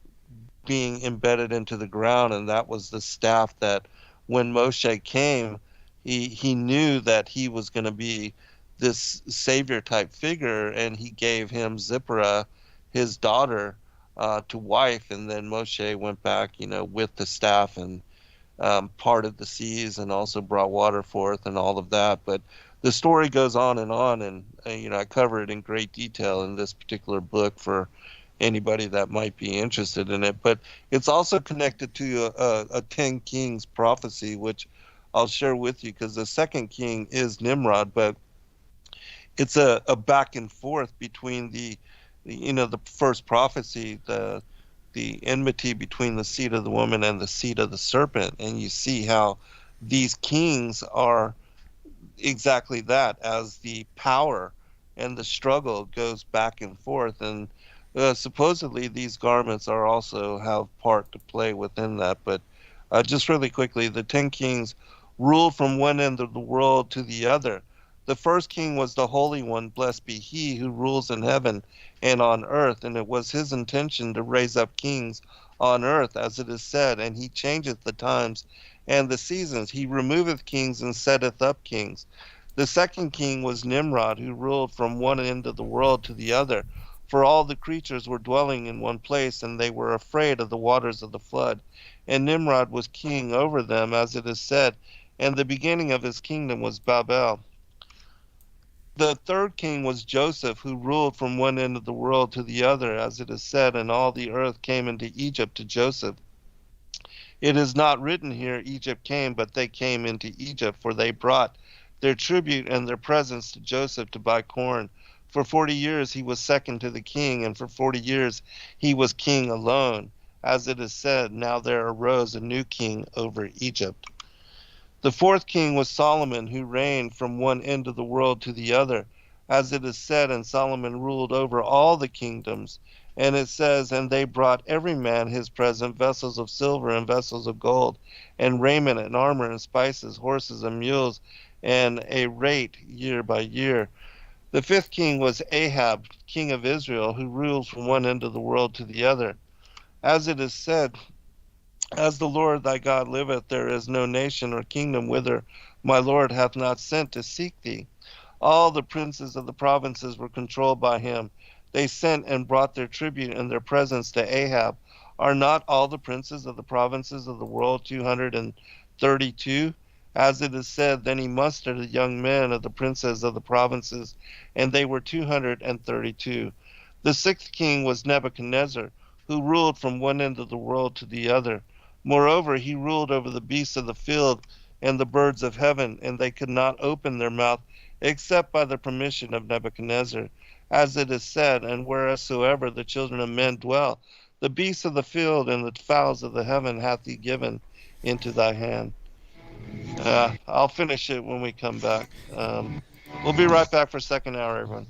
being embedded into the ground. And that was the staff that when Moshe came, he knew that he was going to be this savior type figure, and he gave him Zipporah, his daughter, to wife. And then Moshe went back, with the staff, and parted the seas, and also brought water forth, and all of that. But the story goes on, and I cover it in great detail in this particular book for anybody that might be interested in it. But it's also connected to a 10 Kings prophecy, which I'll share with you, because the second king is Nimrod, but it's a back and forth between the first prophecy, the enmity between the seed of the woman and the seed of the serpent. And you see how these kings are exactly that, as the power and the struggle goes back and forth. And supposedly these garments are also have part to play within that. But just really quickly, the 10 kings ruled from one end of the world to the other. The first king was the Holy One, blessed be he, who rules in heaven and on earth. And it was his intention to raise up kings on earth, as it is said, and he changeth the times and the seasons. He removeth kings and setteth up kings. The second king was Nimrod, who ruled from one end of the world to the other, for all the creatures were dwelling in one place, and they were afraid of the waters of the flood. And Nimrod was king over them, as it is said, and the beginning of his kingdom was Babel. The third king was Joseph, who ruled from one end of the world to the other, as it is said, and all the earth came into Egypt to Joseph. It is not written here, Egypt came, but they came into Egypt, for they brought their tribute and their presents to Joseph to buy corn. For 40 years he was second to the king, and for 40 years he was king alone. As it is said, now there arose a new king over Egypt. The fourth king was Solomon, who reigned from one end of the world to the other. As it is said, and Solomon ruled over all the kingdoms. And it says, and they brought every man his present, vessels of silver and vessels of gold, and raiment and armor and spices, horses and mules, and a rate year by year. The fifth king was Ahab, king of Israel, who ruled from one end of the world to the other. As it is said, as the Lord thy God liveth, there is no nation or kingdom whither my Lord hath not sent to seek thee. All the princes of the provinces were controlled by him. They sent and brought their tribute and their presents to Ahab. Are not all the princes of the provinces of the world 232? As it is said, then he mustered the young men of the princes of the provinces, and they were 232. The sixth king was Nebuchadnezzar, who ruled from one end of the world to the other. Moreover, he ruled over the beasts of the field and the birds of heaven, and they could not open their mouth except by the permission of Nebuchadnezzar. As it is said, and wheresoever the children of men dwell, the beasts of the field and the fowls of the heaven hath he given into thy hand. I'll finish it when we come back. We'll be right back for second hour, everyone.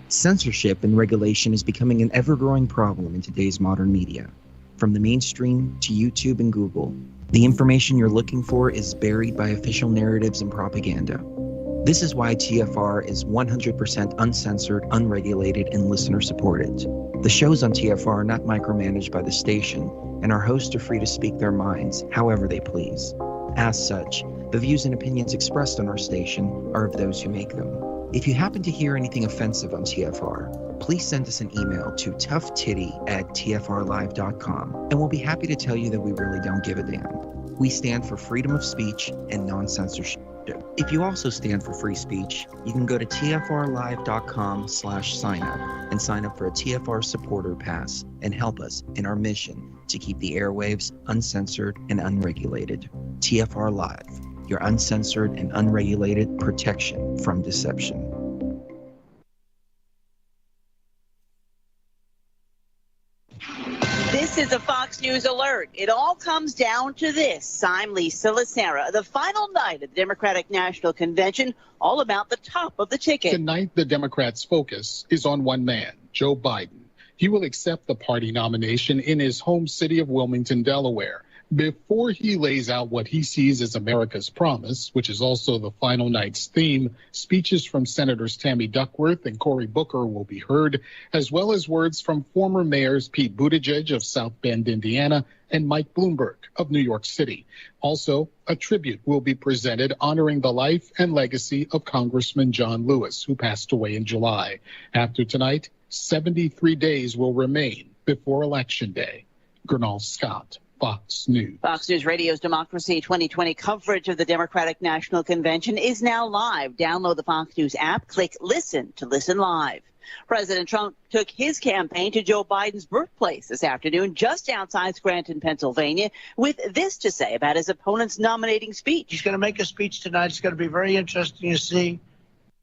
Censorship and regulation is becoming an ever-growing problem in today's modern media. From the mainstream to YouTube and Google, the information you're looking for is buried by official narratives and propaganda. This is why TFR is 100% uncensored, unregulated, and listener-supported. The shows on TFR are not micromanaged by the station, and our hosts are free to speak their minds however they please. As such, the views and opinions expressed on our station are of those who make them. If you happen to hear anything offensive on TFR, please send us an email to toughtitty@tfrlive.com, and we'll be happy to tell you that we really don't give a damn. We stand for freedom of speech and non-censorship. If you also stand for free speech, you can go to tfrlive.com/sign-up and sign up for a TFR supporter pass and help us in our mission to keep the airwaves uncensored and unregulated. TFR Live, your uncensored and unregulated protection from deception. This is a Fox News alert. It all comes down to this. I'm Lisa Lacera. The final night of the Democratic National Convention, all about the top of the ticket. Tonight, the Democrats' focus is on one man, Joe Biden. He will accept the party nomination in his home city of Wilmington, Delaware. Before he lays out what he sees as America's promise, which is also the final night's theme, speeches from Senators Tammy Duckworth and Cory Booker will be heard, as well as words from former mayors Pete Buttigieg of South Bend, Indiana, and Mike Bloomberg of New York City. Also, a tribute will be presented honoring the life and legacy of Congressman John Lewis, who passed away in July. After tonight, 73 days will remain before Election Day. Gernal Scott, Fox News. Fox News Radio's Democracy 2020 coverage of the Democratic National Convention is now live. Download the Fox News app, click Listen to listen live. President Trump took his campaign to Joe Biden's birthplace this afternoon, just outside Scranton, Pennsylvania, with this to say about his opponent's nominating speech. He's going to make a speech tonight. It's going to be very interesting to see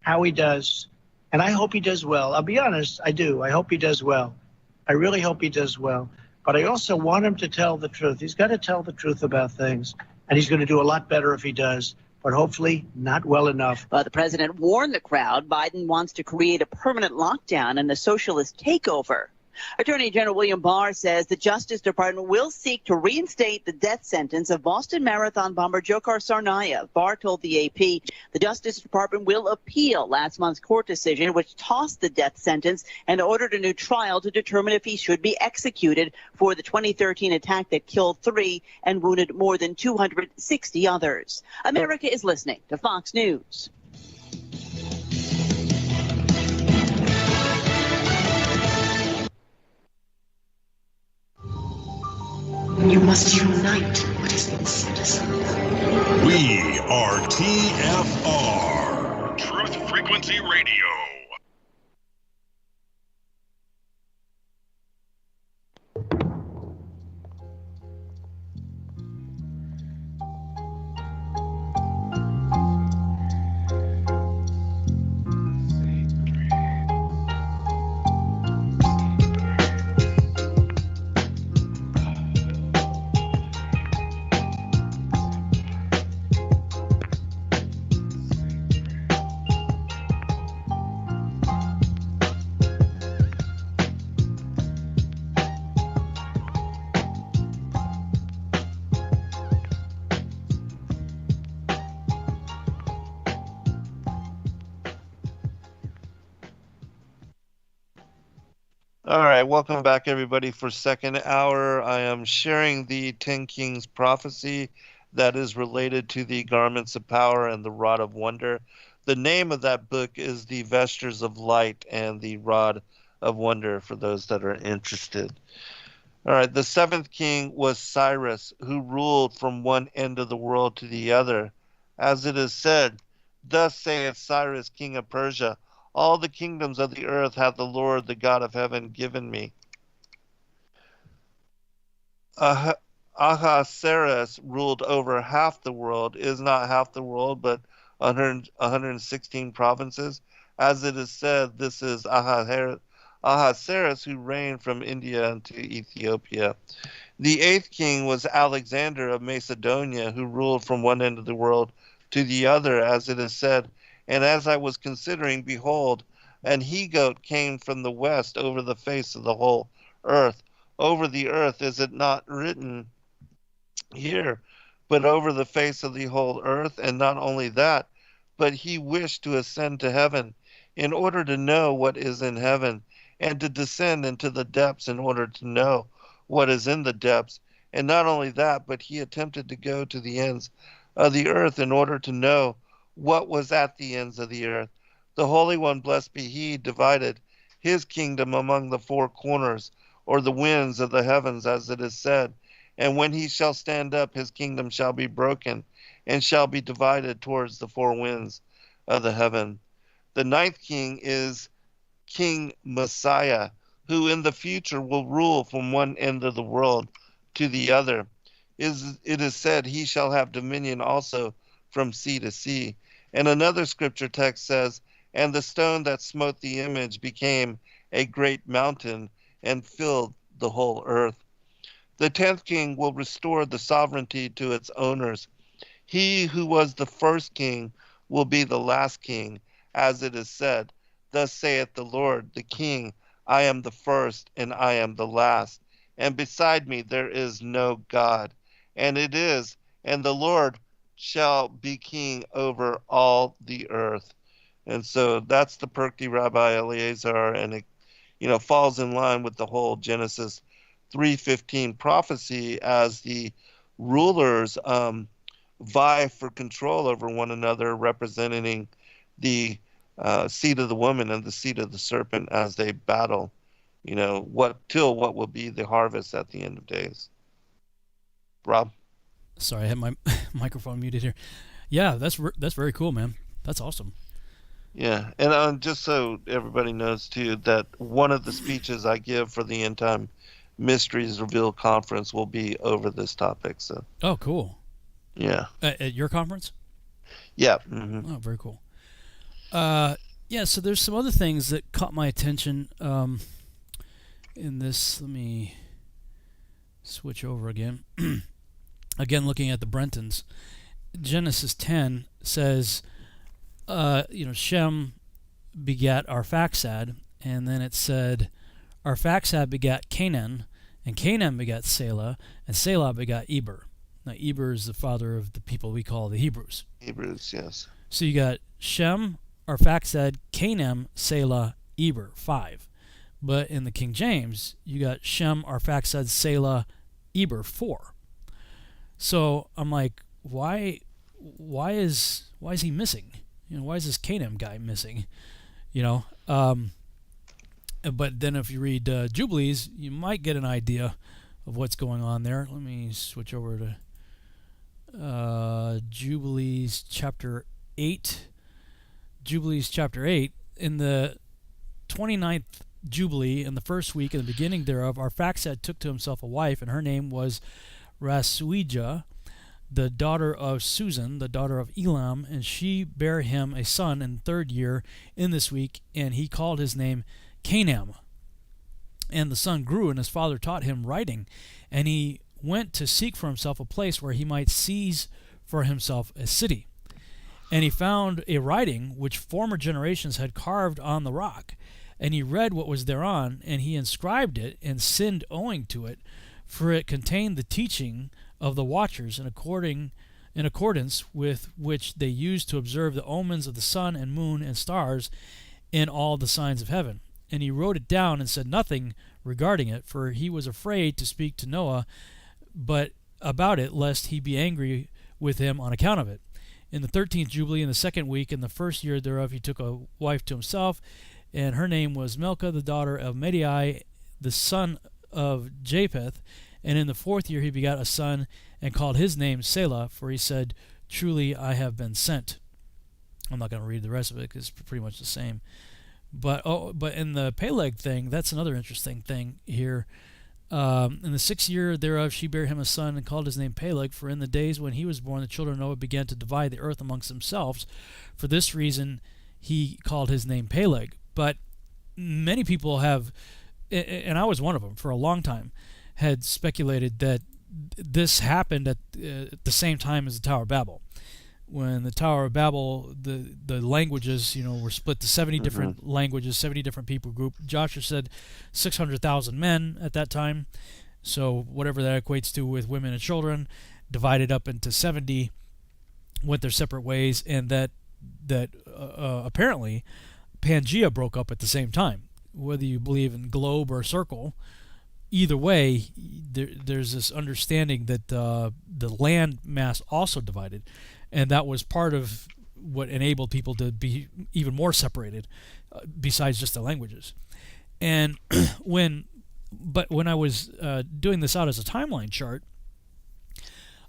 how he does. And I hope he does well. I'll be honest, I do. I hope he does well. I really hope he does well. But I also want him to tell the truth. He's got to tell the truth about things. And he's going to do a lot better if he does. But hopefully not well enough. But the president warned the crowd Biden wants to create a permanent lockdown and a socialist takeover. Attorney General William Barr says the Justice Department will seek to reinstate the death sentence of Boston Marathon bomber Dzhokhar Tsarnaev. Barr told the AP the Justice Department will appeal last month's court decision, which tossed the death sentence and ordered a new trial to determine if he should be executed for the 2013 attack that killed 3 and wounded more than 260 others. America is listening to Fox News. You must unite what has been set aside. We are TFR, Truth Frequency Radio. All right, welcome back, everybody, for second hour. I am sharing the 10 Kings prophecy that is related to the garments of power and the rod of wonder. The name of that book is The Vestures of Light and the Rod of Wonder, for those that are interested. All right, the seventh king was Cyrus, who ruled from one end of the world to the other. As it is said, thus saith Cyrus, king of Persia, all the kingdoms of the earth hath the Lord, the God of heaven, given me. Ahasuerus ruled over half the world, is not half the world, but 116 provinces. As it is said, this is Ahasuerus who reigned from India unto Ethiopia. The eighth king was Alexander of Macedonia, who ruled from one end of the world to the other, as it is said, and as I was considering, behold, an he-goat came from the west over the face of the whole earth. Over the earth is it not written here, but over the face of the whole earth, and not only that, but he wished to ascend to heaven in order to know what is in heaven, and to descend into the depths in order to know what is in the depths. And not only that, but he attempted to go to the ends of the earth in order to know what was at the ends of the earth. The Holy One, blessed be he, divided his kingdom among the four corners, or the winds of the heavens, as it is said. And when he shall stand up, his kingdom shall be broken, and shall be divided towards the four winds of the heaven. The ninth king is King Messiah, who in the future will rule from one end of the world to the other. It is said, he shall have dominion also from sea to sea. And another scripture text says, and the stone that smote the image became a great mountain and filled the whole earth. The 10th king will restore the sovereignty to its owners. He who was the first king will be the last king, as it is said, thus saith the Lord, the king, I am the first and I am the last, and beside me there is no God. And it is, and the Lord shall be king over all the earth. And so that's the Perkey Rabbi Eleazar, and it, falls in line with the whole Genesis 3:15 prophecy as the rulers vie for control over one another, representing the seed of the woman and the seed of the serpent as they battle, what will be the harvest at the end of days. Rob? Sorry, I had my microphone muted here. Yeah, that's very cool, man. That's awesome. Yeah, and just so everybody knows, too, that one of the speeches I give for the End Time Mysteries Revealed conference will be over this topic. So. Oh, cool. Yeah. At your conference? Yeah. Mm-hmm. Oh, very cool. Yeah, so there's some other things that caught my attention in this. Let me switch over again. Again, looking at the Brentons. Genesis 10 says, Shem begat Arphaxad, and then it said Arphaxad begat Canaan, and Canaan begat Selah, and Selah begat Eber. Now, Eber is the father of the people we call the Hebrews. Hebrews, yes. So you got Shem, Arphaxad, Canaan, Selah, Eber, 5. But in the King James, you got Shem, Arphaxad, Selah, Eber, 4. So I'm like, why is he missing? Why is this Canaan guy missing? But then if you read Jubilees, you might get an idea of what's going on there. Let me switch over to Jubilees chapter 8. Jubilees chapter 8. In the 29th Jubilee, in the first week, in the beginning thereof, Arphaxad took to himself a wife, and her name was Rasuijah, the daughter of Susan, the daughter of Elam, and she bare him a son in the 3rd year in this week, and he called his name Canaan. And the son grew, and his father taught him writing, and he went to seek for himself a place where he might seize for himself a city. And he found a writing which former generations had carved on the rock, and he read what was thereon, and he inscribed it, and sinned owing to it, for it contained the teaching of the watchers in accordance with which they used to observe the omens of the sun and moon and stars in all the signs of heaven. And he wrote it down and said nothing regarding it, for he was afraid to speak to Noah but about it, lest he be angry with him on account of it. In the 13th Jubilee, in the 2nd week, in the 1st year thereof, he took a wife to himself, and her name was Milcah, the daughter of Medai, the son of Japheth. And in the 4th year he begat a son, and called his name Selah, for he said, Truly I have been sent. I'm not going to read the rest of it, because it's pretty much the same. But in the Peleg thing, that's another interesting thing here. In the 6th year thereof she bare him a son, and called his name Peleg, for in the days when he was born the children of Noah began to divide the earth amongst themselves. For this reason he called his name Peleg. But many people have, and I was one of them for a long time, had speculated that this happened at the same time as the Tower of Babel. When the Tower of Babel, the languages, were split to 70 different languages, 70 different people group. Jasher said 600,000 men at that time. So whatever that equates to with women and children, divided up into 70, went their separate ways, and that apparently Pangea broke up at the same time. Whether you believe in globe or circle, either way, there's this understanding that the land mass also divided. And that was part of what enabled people to be even more separated, besides just the languages. And when I was doing this out as a timeline chart,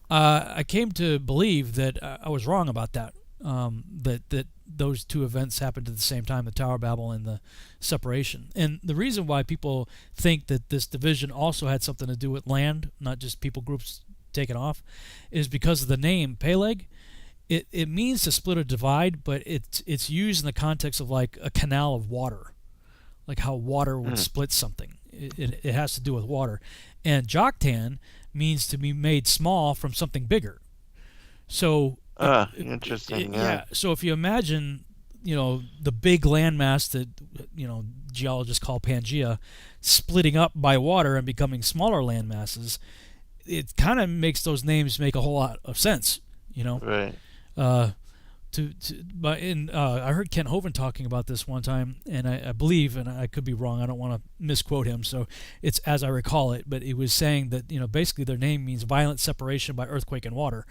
I came to believe that I was wrong about that. That those two events happened at the same time, the Tower of Babel and the separation. And the reason why people think that this division also had something to do with land, not just people groups taken off, is because of the name Peleg. It means to split or divide, but it's used in the context of like a canal of water, like how water would split something. It has to do with water. And Joktan means to be made small from something bigger. So interesting. Yeah. So if you imagine, the big landmass that geologists call Pangea, splitting up by water and becoming smaller landmasses, it kind of makes those names make a whole lot of sense. Right. I heard Kent Hovind talking about this one time, and I believe, and I could be wrong, I don't want to misquote him, so it's as I recall it, but he was saying that, basically their name means violent separation by earthquake and water,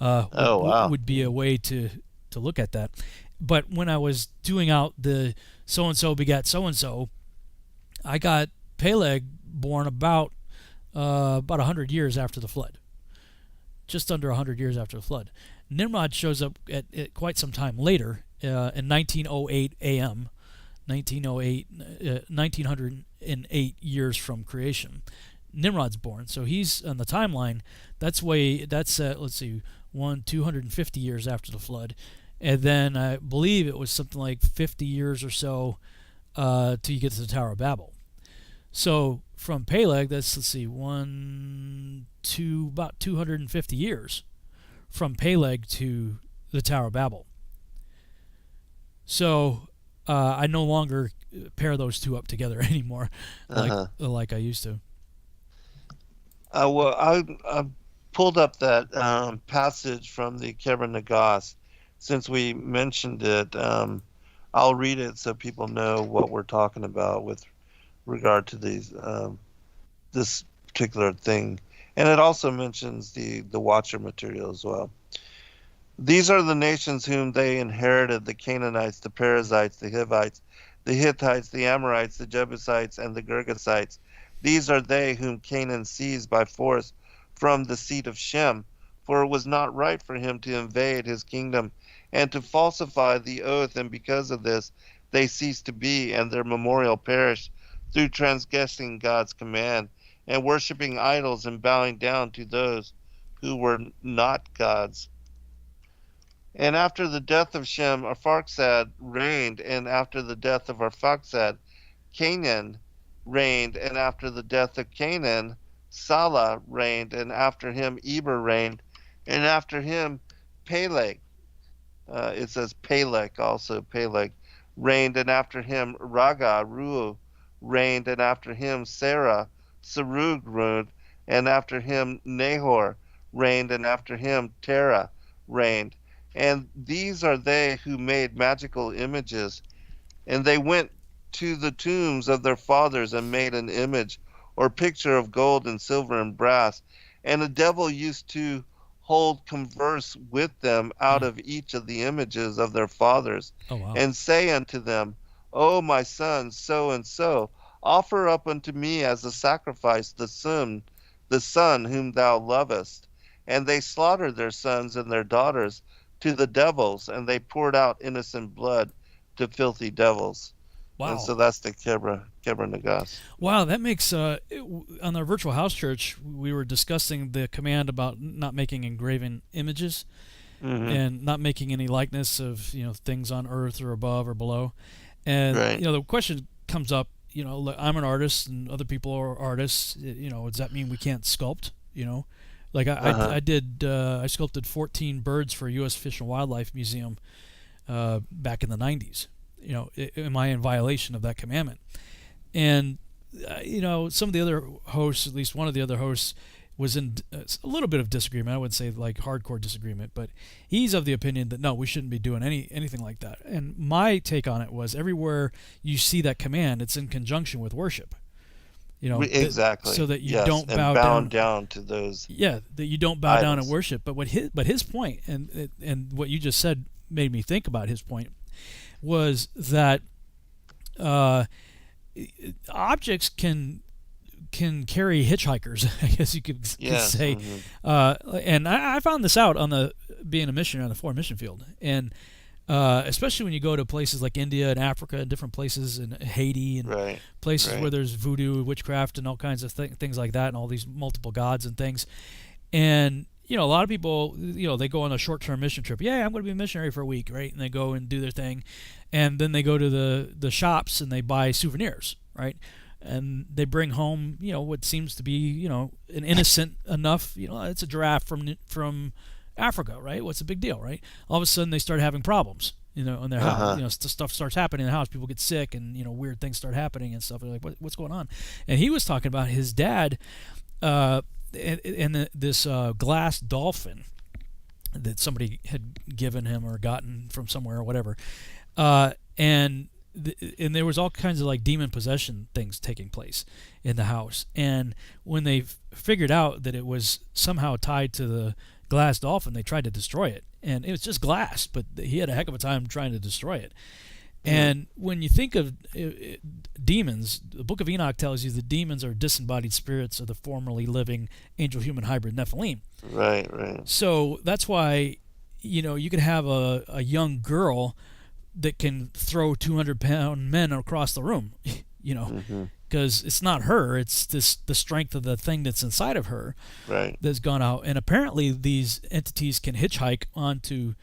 would be a way to look at that. But when I was doing out the so-and-so begat so-and-so, I got Peleg born about 100 years after the flood. Just under 100 years after the flood. Nimrod shows up at quite some time later, in 1908 AM, 1908 years from creation. Nimrod's born, so he's on the timeline. That's 250 years after the flood, and then I believe it was something like 50 years or so till you get to the Tower of Babel. So from Peleg, that's about 250 years from Peleg to the Tower of Babel. So I no longer pair those two up together anymore, like I used to. Well, I pulled up that passage from the Kebra Nagast. Since we mentioned it, I'll read it so people know what we're talking about with regard to this particular thing. And it also mentions the Watcher material as well. These are the nations whom they inherited: the Canaanites, the Perizzites, the Hivites, the Hittites, the Amorites, the Jebusites, and the Girgasites. These are they whom Canaan seized by force from the seed of Shem, for it was not right for him to invade his kingdom and to falsify the oath, and because of this they ceased to be, and their memorial perished through transgressing God's command, and worshiping idols and bowing down to those who were not gods. And after the death of Shem, Arphaxad reigned, and after the death of Arphaxad, Canaan reigned, and after the death of Canaan, Salah reigned, and after him Eber reigned, and after him Peleg. It says Peleg also, Peleg reigned, and after him Ruh reigned, and after him Serug reigned, and after him Nahor reigned, and after him Terah reigned. And these are they who made magical images, and they went to the tombs of their fathers and made an image or picture of gold and silver and brass. And the devil used to hold converse with them out of each of the images of their fathers, and say unto them, O my sons, so and so, offer up unto me as a sacrifice the son whom thou lovest. And they slaughtered their sons and their daughters to the devils, and they poured out innocent blood to filthy devils. Wow. And so that's the Kebra Nagast. Wow, that makes on our virtual house church, we were discussing the command about not making engraven images, and not making any likeness of things on earth or above or below. And the question comes up, look, I'm an artist and other people are artists. Does that mean we can't sculpt? Like I sculpted 14 birds for U.S. Fish and Wildlife Museum back in the 90s. Am I in violation of that commandment? And some of the other hosts, at least one of the other hosts, was in a little bit of disagreement. I wouldn't say like hardcore disagreement, but he's of the opinion that no, we shouldn't be doing anything like that. And my take on it was, everywhere you see that command, it's in conjunction with worship. Exactly. So that you don't bow down to those. Yeah, that you don't bow idols. down and worship. But his point, and what you just said made me think about his point, was that objects can carry hitchhikers, I guess you could say. And I found this out on being a missionary on the foreign mission field, and especially when you go to places like India and Africa and different places in Haiti and places where there's voodoo, witchcraft, and all kinds of things like that, and all these multiple gods and things. And a lot of people, they go on a short-term mission trip. Yeah, I'm going to be a missionary for a week, right? And they go and do their thing, and then they go to the shops and they buy souvenirs, right? And they bring home, what seems to be, an innocent enough, it's a giraffe from Africa, right? What's the big deal, right? All of a sudden they start having problems, in their house. Stuff starts happening in the house. People get sick, and weird things start happening and stuff. They're like, what's going on? And he was talking about his dad, and this glass dolphin that somebody had given him or gotten from somewhere or whatever, and there was all kinds of like demon possession things taking place in the house. And when they figured out that it was somehow tied to the glass dolphin, they tried to destroy it. And it was just glass, but he had a heck of a time trying to destroy it. And when you think of demons, the Book of Enoch tells you the demons are disembodied spirits of the formerly living angel-human hybrid Nephilim. Right. So that's why, you could have a young girl that can throw 200-pound men across the room, because it's not her, it's the strength of the thing that's inside of her that's gone out. And apparently these entities can hitchhike onto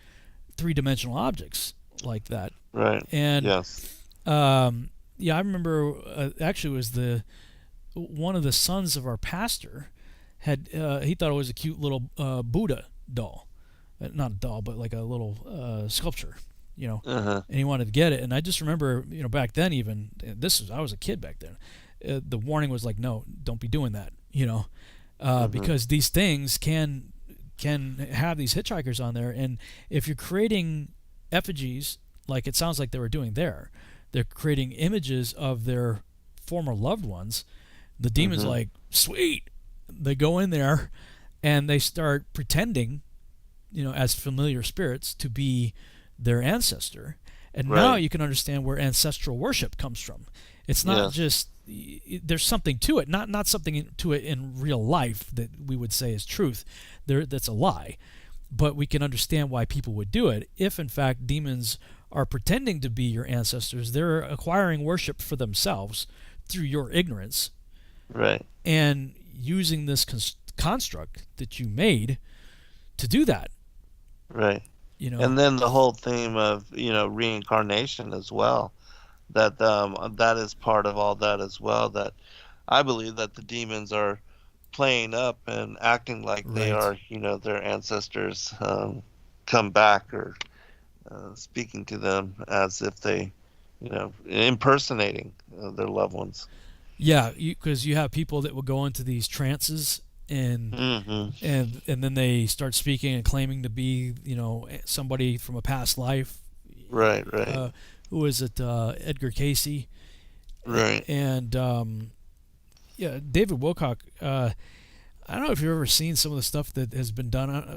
three-dimensional objects like that. Right. And I remember actually it was one of the sons of our pastor had he thought it was a cute little Buddha doll, not a doll, but like a little sculpture, and he wanted to get it. And I just remember, back then, even I was a kid back then. The warning was like, no, don't be doing that, because these things can have these hitchhikers on there, and if you're creating effigies, like it sounds like they were doing there, they're creating images of their former loved ones. The demon's like, sweet. They go in there and they start pretending, as familiar spirits to be their ancestor. And now you can understand where ancestral worship comes from. It's not just, there's something to it, not something to it in real life that we would say is truth. That's a lie. But we can understand why people would do it. If, in fact, demons are pretending to be your ancestors, they're acquiring worship for themselves through your ignorance. Right. And using this construct that you made to do that. Right. And then the whole theme of, reincarnation as well. That is part of all that as well. That I believe that the demons are playing up and acting like they are, their ancestors come back, or speaking to them as if they, impersonating their loved ones. Yeah, because you have people that will go into these trances and then they start speaking and claiming to be, somebody from a past life. Right. Who is it? Edgar Casey. Right. And David Wilcock. I don't know if you've ever seen some of the stuff that has been done. I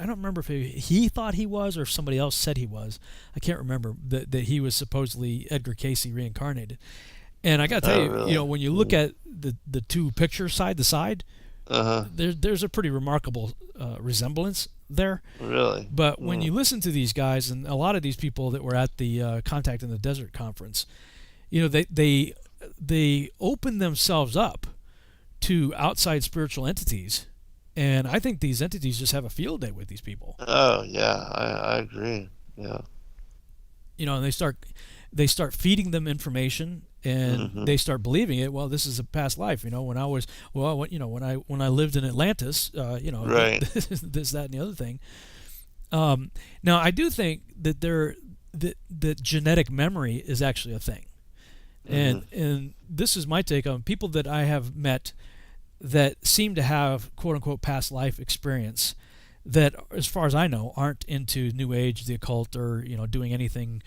don't remember if he thought he was or if somebody else said he was. I can't remember that he was supposedly Edgar Casey reincarnated. And I got to tell you, really? When you look at the two pictures side to side, there's a pretty remarkable resemblance there. Really? But when you listen to these guys, and a lot of these people that were at the Contact in the Desert conference, they open themselves up to outside spiritual entities, and I think these entities just have a field day with these people. Oh yeah, I agree. Yeah. And they start feeding them information, and they start believing it. Well, this is a past life. When I lived in Atlantis, right. this, that, and the other thing. Now, I do think that that genetic memory is actually a thing, and this is my take on people that I have met that seem to have quote unquote past life experience that, as far as I know, aren't into New Age, the occult, or doing anything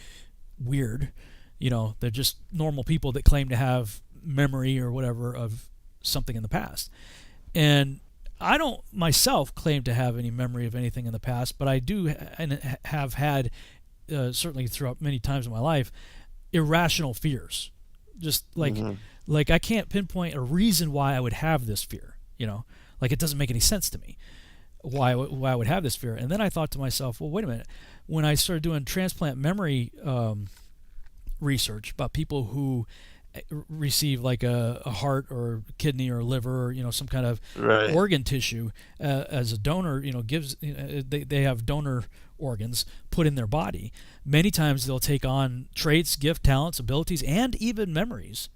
weird. They're just normal people that claim to have memory or whatever of something in the past. And I don't myself claim to have any memory of anything in the past, but I do and have had, certainly throughout many times in my life, irrational fears. Just like I can't pinpoint a reason why I would have this fear. Like it doesn't make any sense to me why I would have this fear. And then I thought to myself, well, wait a minute. When I started doing transplant memory research about people who receive like a heart or kidney or liver or some kind of organ tissue as a donor, gives they have donor organs put in their body. Many times they'll take on traits, gift, talents, abilities, and even memories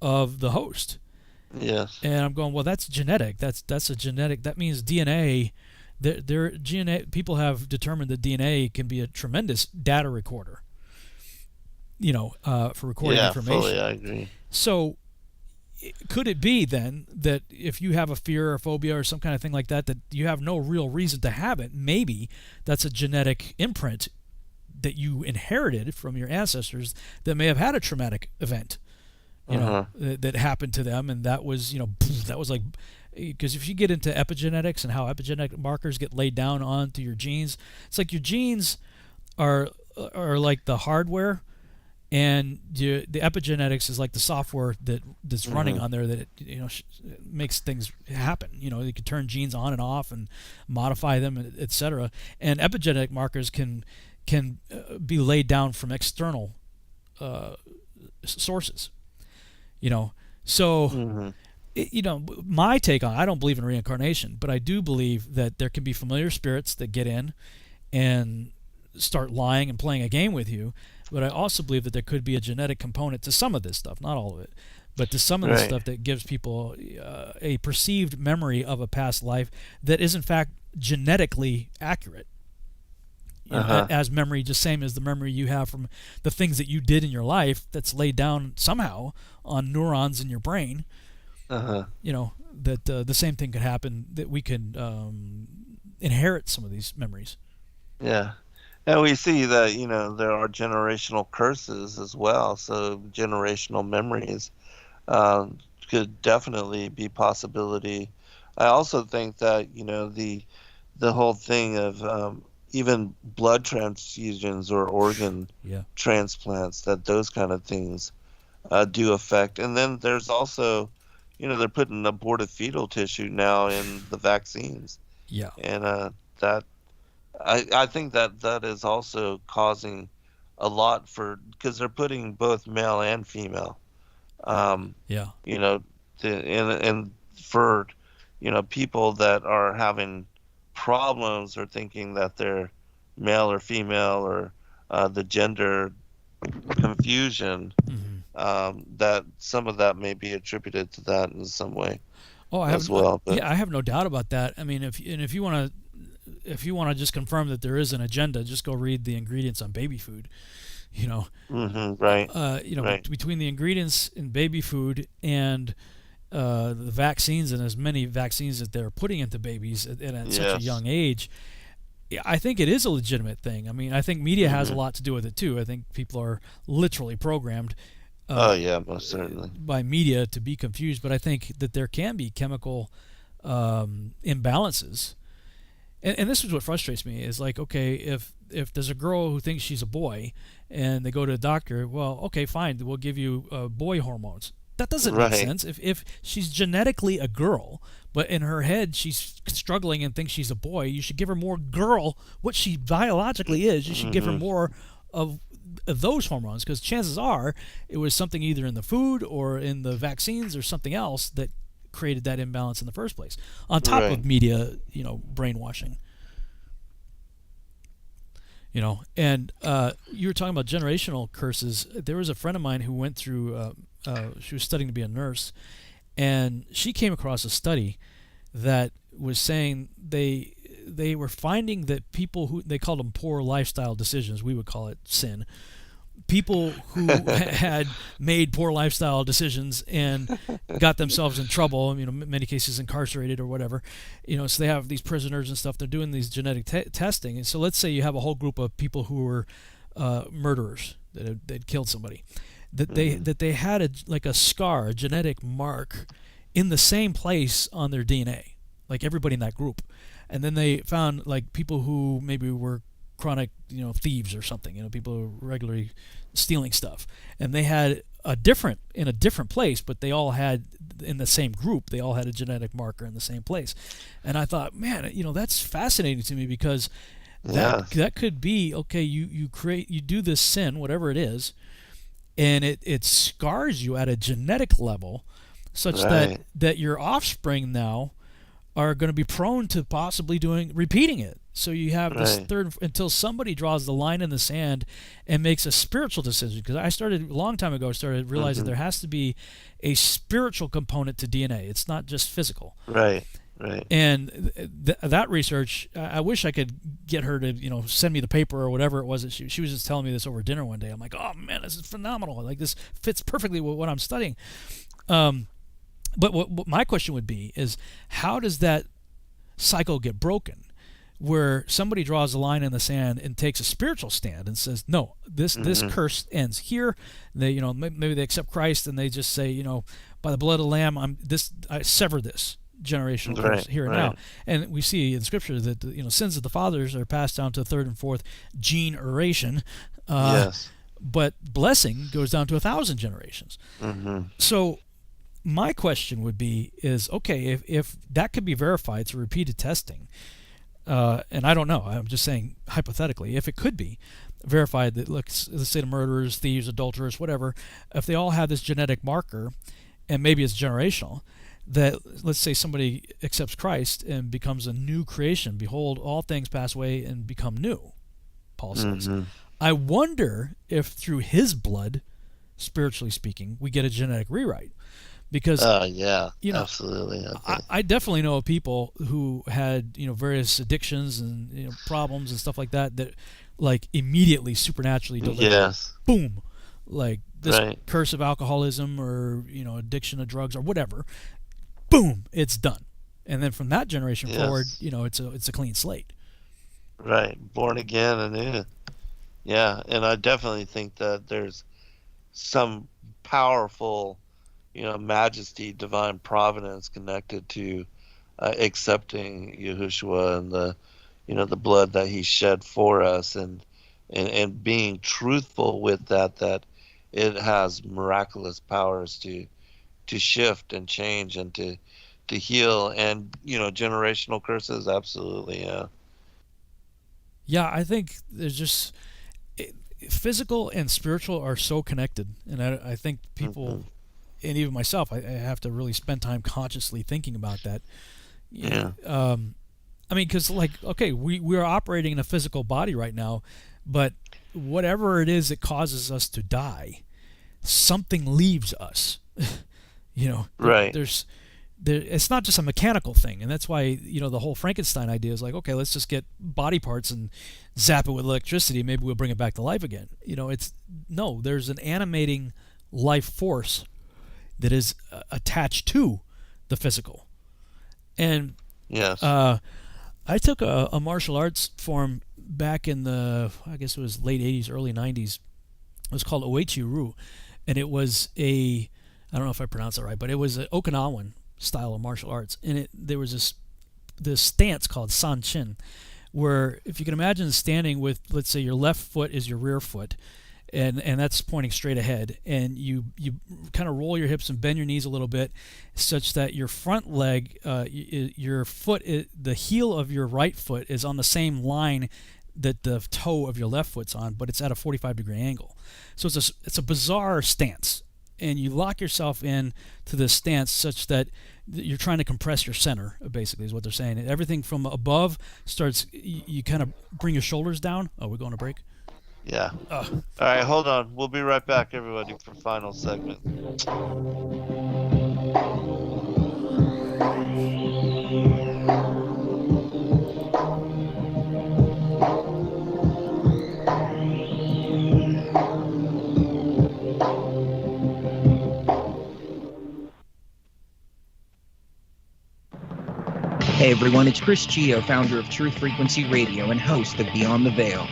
of the host. Yes. And I'm going, well, that's genetic. That's a genetic. That means DNA. Their DNA. People have determined that DNA can be a tremendous data recorder. For recording information. Fully, I agree. So, could it be then that if you have a fear or phobia or some kind of thing like that, that you have no real reason to have it? Maybe that's a genetic imprint that you inherited from your ancestors that may have had a traumatic event, that happened to them, and that was, that was like, because if you get into epigenetics and how epigenetic markers get laid down onto your genes, it's like your genes are like the hardware. And the epigenetics is like the software that's running on there that makes things happen. You can turn genes on and off and modify them, etc. And epigenetic markers can be laid down from external sources. So my take on it, I don't believe in reincarnation, but I do believe that there can be familiar spirits that get in and start lying and playing a game with you. But I also believe that there could be a genetic component to some of this stuff, not all of it, but to some of this stuff that gives people a perceived memory of a past life that is in fact genetically accurate. as memory, just same as the memory you have from the things that you did in your life that's laid down somehow on neurons in your brain. That the same thing could happen, that we could inherit some of these memories. Yeah. And we see that, there are generational curses as well. So generational memories could definitely be possibility. I also think that, the whole thing of even blood transfusions or organ transplants, that those kind of things do affect. And then there's also, they're putting aborted fetal tissue now in the vaccines. Yeah. And that, I think that is also causing a lot because they're putting both male and female. And for, people that are having problems or thinking that they're male or female, or the gender confusion, that some of that may be attributed to that in some way. I have no doubt about that. I mean, if you want to just confirm that there is an agenda, just go read the ingredients on baby food. Right. Between the ingredients in baby food and the vaccines, and as many vaccines that they're putting into babies at such a young age, I think it is a legitimate thing. I mean, I think media has a lot to do with it too. I think people are literally programmed. Most certainly. By media to be confused, but I think that there can be chemical imbalances, and this is what frustrates me. Is like, okay, if there's a girl who thinks she's a boy, and they go to a doctor, well, okay, fine, we'll give you boy hormones. That doesn't make sense. If she's genetically a girl, but in her head she's struggling and thinks she's a boy, you should give her more girl what she biologically is. You should give her more of those hormones, because chances are it was something either in the food or in the vaccines or something else that created that imbalance in the first place, on top of media, brainwashing. And you were talking about generational curses. There was a friend of mine who went through, she was studying to be a nurse, and she came across a study that was saying they were finding that people who, they called them poor lifestyle decisions, we would call it sin, people who had made poor lifestyle decisions and got themselves in trouble, in many cases incarcerated or whatever, so they have these prisoners and stuff, they're doing these genetic testing. And so let's say you have a whole group of people who were murderers that had killed somebody, that they had a scar, a genetic mark in the same place on their DNA, like everybody in that group. And then they found like people who maybe were chronic, thieves or something, people who were regularly stealing stuff, and they had in a different place, but they all had, in the same group, they all had a genetic marker in the same place. And I thought, man, that's fascinating to me, because that could be, okay, you do this sin, whatever it is, and it scars you at a genetic level, such that your offspring now are going to be prone to possibly repeating it. So you have this third, until somebody draws the line in the sand and makes a spiritual decision. Because I started a long time ago, realizing there has to be a spiritual component to DNA. It's not just physical. Right. And that research, I wish I could get her to, send me the paper or whatever it was that she was just telling me this over dinner one day. I'm like, oh man, this is phenomenal. Like, this fits perfectly with what I'm studying. But what my question would be is, how does that cycle get broken, where somebody draws a line in the sand and takes a spiritual stand and says, no, this curse ends here. They, maybe they accept Christ and they just say, by the blood of the Lamb, I sever this generational curse here and now. And we see in Scripture that sins of the fathers are passed down to the third and fourth generation. But blessing goes down to 1,000 generations. So my question would be okay, if that could be verified through repeated testing, and I don't know, I'm just saying hypothetically, if it could be verified that, let's say the murderers, thieves, adulterers, whatever, if they all have this genetic marker, and maybe it's generational, that let's say somebody accepts Christ and becomes a new creation, behold, all things pass away and become new, Paul says. I wonder if through his blood, spiritually speaking, we get a genetic rewrite. Because absolutely. I definitely know people who had various addictions and problems and stuff like that like immediately supernaturally delivered. Boom, like this curse of alcoholism or addiction to drugs or whatever. Boom, it's done. And then from that generation forward, it's a clean slate. Right, born again anew. Yeah, and I definitely think that there's some powerful, majesty, divine providence connected to accepting Yahushua and the blood that he shed for us, and being truthful with that it has miraculous powers to shift and change and to heal, and generational curses. Absolutely. Yeah, I think there's just physical and spiritual are so connected, and I think people, and even myself, I have to really spend time consciously thinking about that. I mean, because we are operating in a physical body right now, but whatever it is that causes us to die, something leaves us. It's not just a mechanical thing, and that's why the whole Frankenstein idea is like, okay, let's just get body parts and zap it with electricity, maybe we'll bring it back to life again. There's an animating life force that is attached to the physical. And I took a martial arts form back in the, I guess it was late 80s, early 90s. It was called Oichi-Ryu, and it was I don't know if I pronounced it right, but it was an Okinawan style of martial arts, and there was this stance called Sanchin, where if you can imagine standing with, let's say, your left foot is your rear foot, and that's pointing straight ahead, and you kind of roll your hips and bend your knees a little bit, such that your front leg, your foot, the heel of your right foot is on the same line that the toe of your left foot's on, but it's at a 45-degree angle. So it's a bizarre stance. And you lock yourself in to this stance such that you're trying to compress your center, basically, is what they're saying. And everything from above starts, you kind of bring your shoulders down. Oh, we're going to break? Yeah. All right, hold on. We'll be right back, everybody, for final segment. Hey everyone, it's Chris Gio, founder of Truth Frequency Radio and host of Beyond the Veil.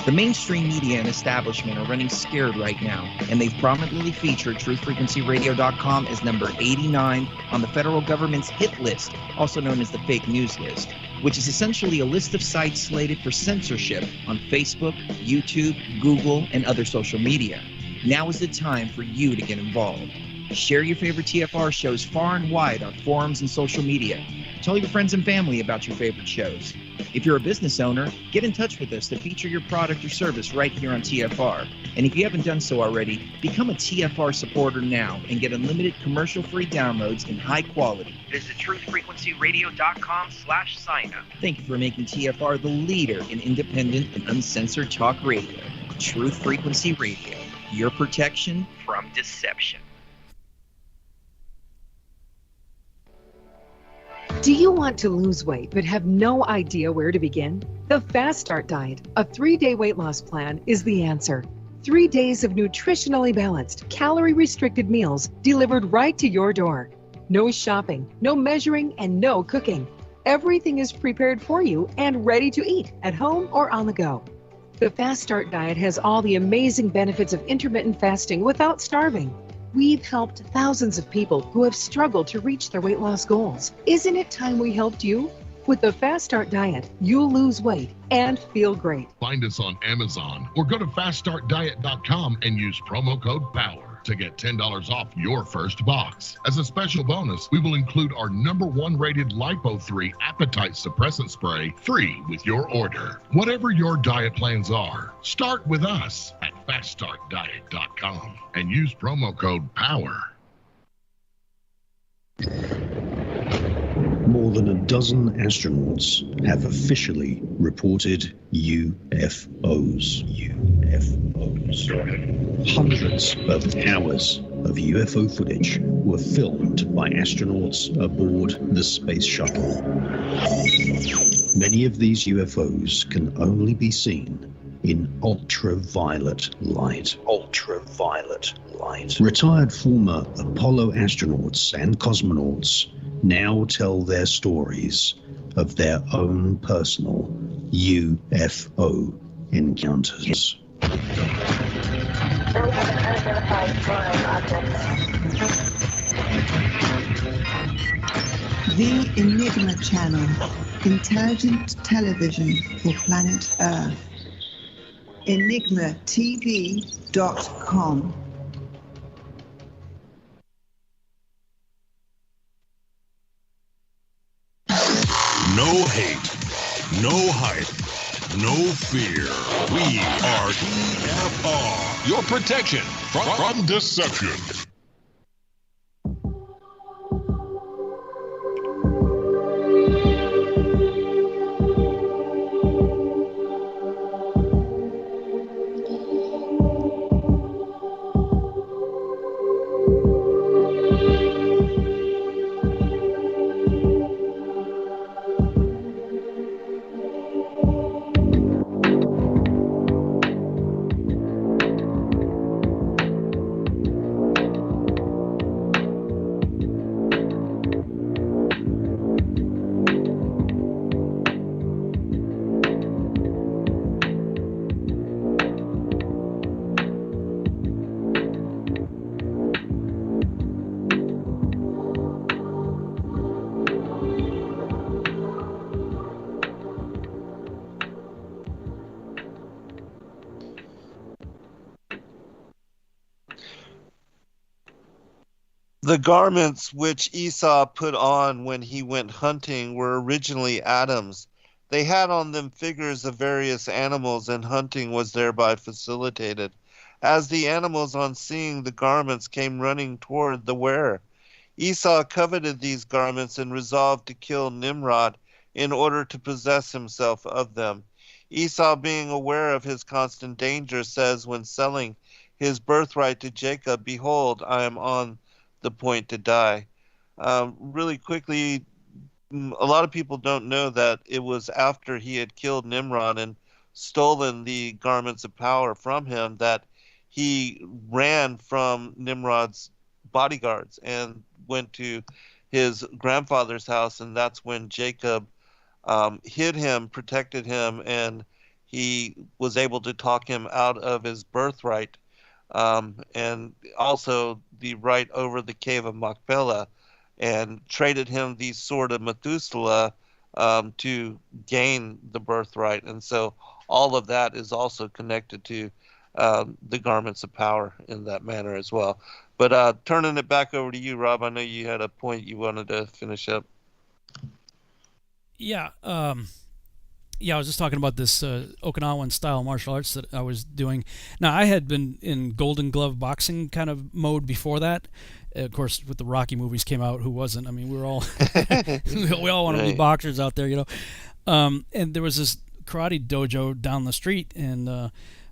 The mainstream media and establishment are running scared right now, and they've prominently featured truthfrequencyradio.com as number 89 on the federal government's hit list, also known as the fake news list, which is essentially a list of sites slated for censorship on Facebook, YouTube, Google, and other social media. Now is the time for you to get involved. Share your favorite TFR shows far and wide on forums and social media. Tell your friends and family about your favorite shows. If you're a business owner, get in touch with us to feature your product or service right here on TFR. And if you haven't done so already, become a TFR supporter now and get unlimited commercial-free downloads in high quality. Visit truthfrequencyradio.com/sign-up. Thank you for making TFR the leader in independent and uncensored talk radio. Truth Frequency Radio, your protection from deception. Do you want to lose weight but have no idea where to begin? The Fast Start Diet, a 3-day weight loss plan, is the answer. 3 days of nutritionally balanced, calorie-restricted meals delivered right to your door. No shopping, no measuring, and no cooking. Everything is prepared for you and ready to eat at home or on the go. The Fast Start Diet has all the amazing benefits of intermittent fasting without starving. We've helped thousands of people who have struggled to reach their weight loss goals. Isn't it time we helped you? With the Fast Start Diet, you'll lose weight and feel great. Find us on Amazon or go to faststartdiet.com and use promo code POWER to get $10 off your first box. As a special bonus, we will include our #1 rated Lipo3 appetite suppressant spray free with your order. Whatever your diet plans are, start with us at faststartdiet.com and use promo code POWER. More than a dozen astronauts have officially reported UFOs. Hundreds of hours of UFO footage were filmed by astronauts aboard the space shuttle. Many of these UFOs can only be seen in ultraviolet light. Ultraviolet light. Retired former Apollo astronauts and cosmonauts now tell their stories of their own personal UFO encounters. The Enigma Channel, intelligent television for planet Earth. EnigmaTV.com. No hate, no hype, no fear. We are TFR, your protection from deception. The garments which Esau put on when he went hunting were originally Adam's. They had on them figures of various animals, and hunting was thereby facilitated. As the animals, on seeing the garments, came running toward the wearer, Esau coveted these garments and resolved to kill Nimrod in order to possess himself of them. Esau, being aware of his constant danger, says when selling his birthright to Jacob, "Behold, I am on the point to die." Really quickly, a lot of people don't know that it was after he had killed Nimrod and stolen the garments of power from him that he ran from Nimrod's bodyguards and went to his grandfather's house, and that's when Jacob hid him, protected him, and he was able to talk him out of his birthright, and also the right over the cave of Machpelah, and traded him the sword of Methuselah to gain the birthright. And so all of that is also connected to the garments of power in that manner as well. But turning it back over to you, Rob, I know you had a point you wanted to finish up. Yeah. I was just talking about this Okinawan style martial arts that I was doing. Now, I had been in Golden Glove boxing kind of mode before that. Of course, with the Rocky movies came out, who wasn't? I mean, we were all we all want to be boxers out there, you know. And there was this karate dojo down the street, and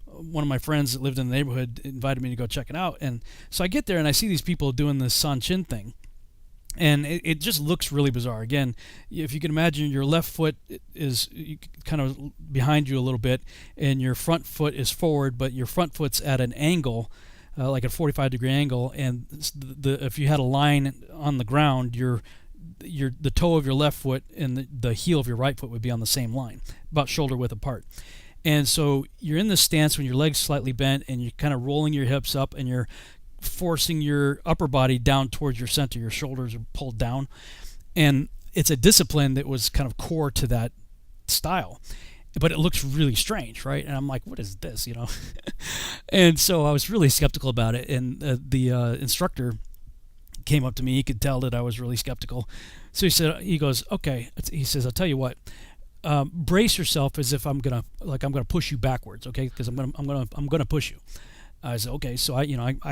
one of my friends that lived in the neighborhood invited me to go check it out. And so I get there and I see these people doing this Sanchin thing. And it just looks really bizarre. Again, if you can imagine, your left foot is kind of behind you a little bit, and your front foot is forward, but your front foot's at an angle, like a 45-degree angle. And if you had a line on the ground, the toe of your left foot and the heel of your right foot would be on the same line, about shoulder width apart. And so you're in this stance when your legs slightly bent, and you're kind of rolling your hips up, and you're forcing your upper body down towards your center. Your shoulders are pulled down, and it's a discipline that was kind of core to that style, but it looks really strange, right? And I'm like, what is this, you know? And so I was really skeptical about it, and the instructor came up to me. He could tell that I was really skeptical, so he goes, okay, he says, I'll tell you what, brace yourself as if I'm gonna push you backwards, okay? Because I'm gonna push you. I said, okay, so I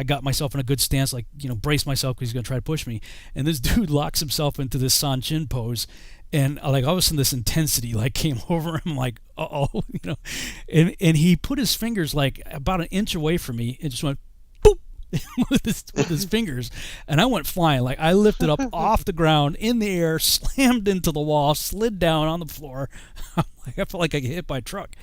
got myself in a good stance, like, brace myself because he's going to try to push me. And this dude locks himself into this Sanchin pose, and like all of a sudden this intensity like came over him, like, and he put his fingers like about an inch away from me and just went boop, with his fingers, and I went flying. Like, I lifted up off the ground in the air, slammed into the wall, slid down on the floor. I felt like I get hit by a truck,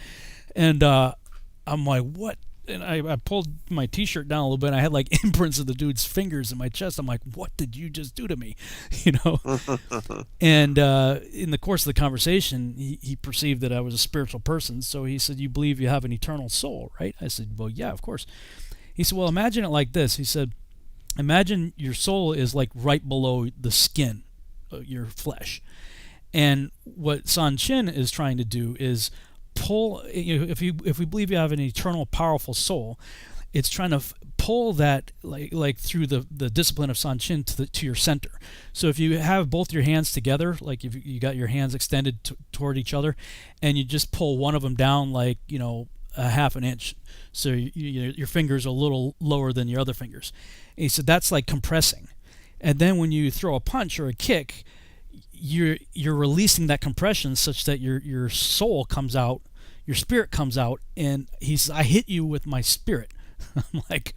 and I'm like, what? And I pulled my T-shirt down a little bit, and I had like imprints of the dude's fingers in my chest. I'm like, what did you just do to me? You know? And in the course of the conversation, he perceived that I was a spiritual person. So he said, you believe you have an eternal soul, right? I said, well, yeah, of course. He said, well, imagine it like this. He said, imagine your soul is like right below the skin, your flesh. And what San Chin is trying to do is pull, if we believe you have an eternal, powerful soul, it's trying to pull that like through the discipline of San Chin to your center. So if you have both your hands together, like if you got your hands extended toward each other, and you just pull one of them down like a half an inch, so your fingers are a little lower than your other fingers. And he said that's like compressing. And then when you throw a punch or a kick, you're releasing that compression such that your soul comes out, your spirit comes out, and he says, I hit you with my spirit. I'm like,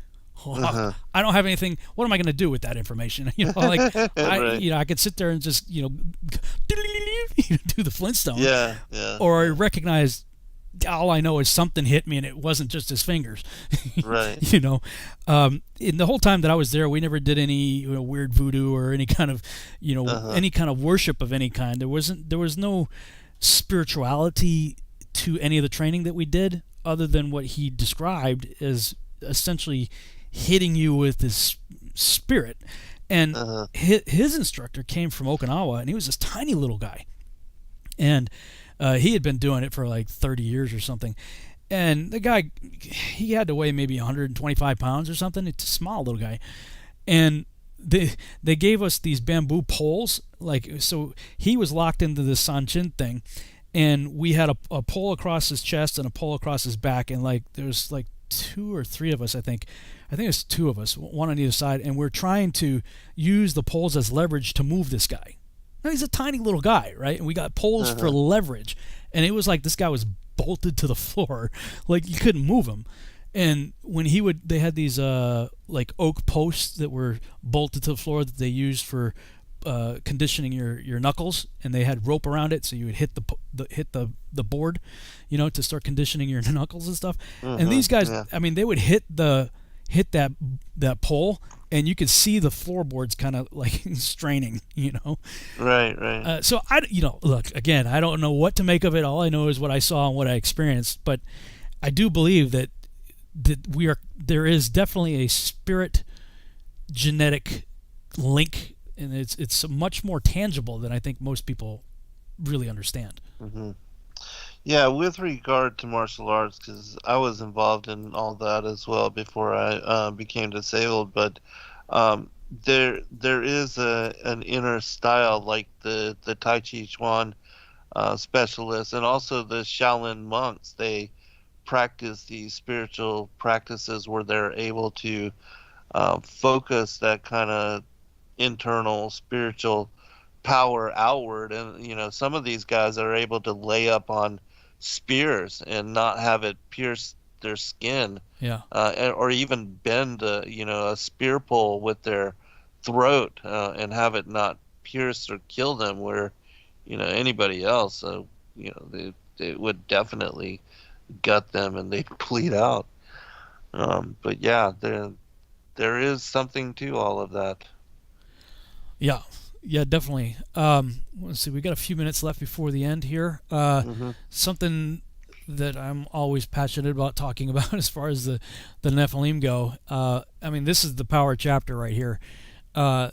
I don't have anything. What am I going to do with that information? Like right. I could sit there and just do the Flintstones. Yeah. Or I recognize, all I know is something hit me, and it wasn't just his fingers. Right. In the whole time that I was there, we never did any weird voodoo or any kind of any kind of worship of any kind. There was no spirituality to any of the training that we did, other than what he described as essentially hitting you with his spirit. And his instructor came from Okinawa, and he was this tiny little guy, and he had been doing it for like 30 years or something. And the guy, he had to weigh maybe 125 pounds or something. It's a small little guy. And they gave us these bamboo poles. So he was locked into this San Chin thing. And we had a pole across his chest and a pole across his back. And there's like 2 or 3 of us, I think. I think it's 2 of us, one on either side. And we're trying to use the poles as leverage to move this guy. Now, he's a tiny little guy, right? And we got poles for leverage. And it was like this guy was bolted to the floor. Like, you couldn't move him. And when they had these like oak posts that were bolted to the floor that they used for conditioning your knuckles, and they had rope around it, so you would hit the board, to start conditioning your knuckles and stuff. And these guys, I mean, they would hit that pole, and you could see the floorboards kind of like straining, Right. So look, again, I don't know what to make of it. All I know is what I saw and what I experienced. But I do believe that there is definitely a spirit genetic link, and it's much more tangible than I think most people really understand. Mm-hmm. Yeah, with regard to martial arts, because I was involved in all that as well before I became disabled, but there is an inner style, like the Tai Chi Chuan specialists, and also the Shaolin monks. They practice these spiritual practices where they're able to focus that kind of internal spiritual power outward, and some of these guys are able to lay up on spears and not have it pierce their skin, or even bend a spear pole with their throat and have it not pierce or kill them, where anybody else they would definitely gut them and they'd bleed out. But yeah, there is something to all of that. Yeah, definitely. Let's see, we got a few minutes left before the end here. Something that I'm always passionate about talking about as far as the Nephilim go. I mean, this is the power chapter right here. I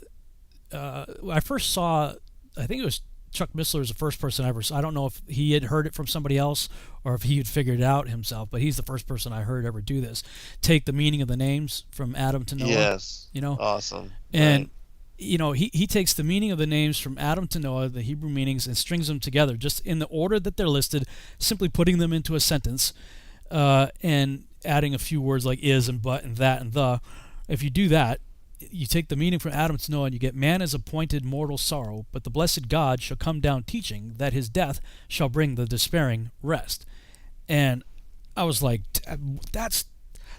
first saw, I think it was Chuck Missler was the first person I ever saw. I don't know if he had heard it from somebody else or if he had figured it out himself, but he's the first person I heard ever do this. Take the meaning of the names from Adam to Noah. Yes. Awesome. And he takes the meaning of the names from Adam to Noah, the Hebrew meanings, and strings them together just in the order that they're listed, simply putting them into a sentence and adding a few words like is and but and that and the. If you do that, you take the meaning from Adam to Noah and you get, man is appointed mortal sorrow, but the blessed God shall come down teaching that his death shall bring the despairing rest. And I was like, that's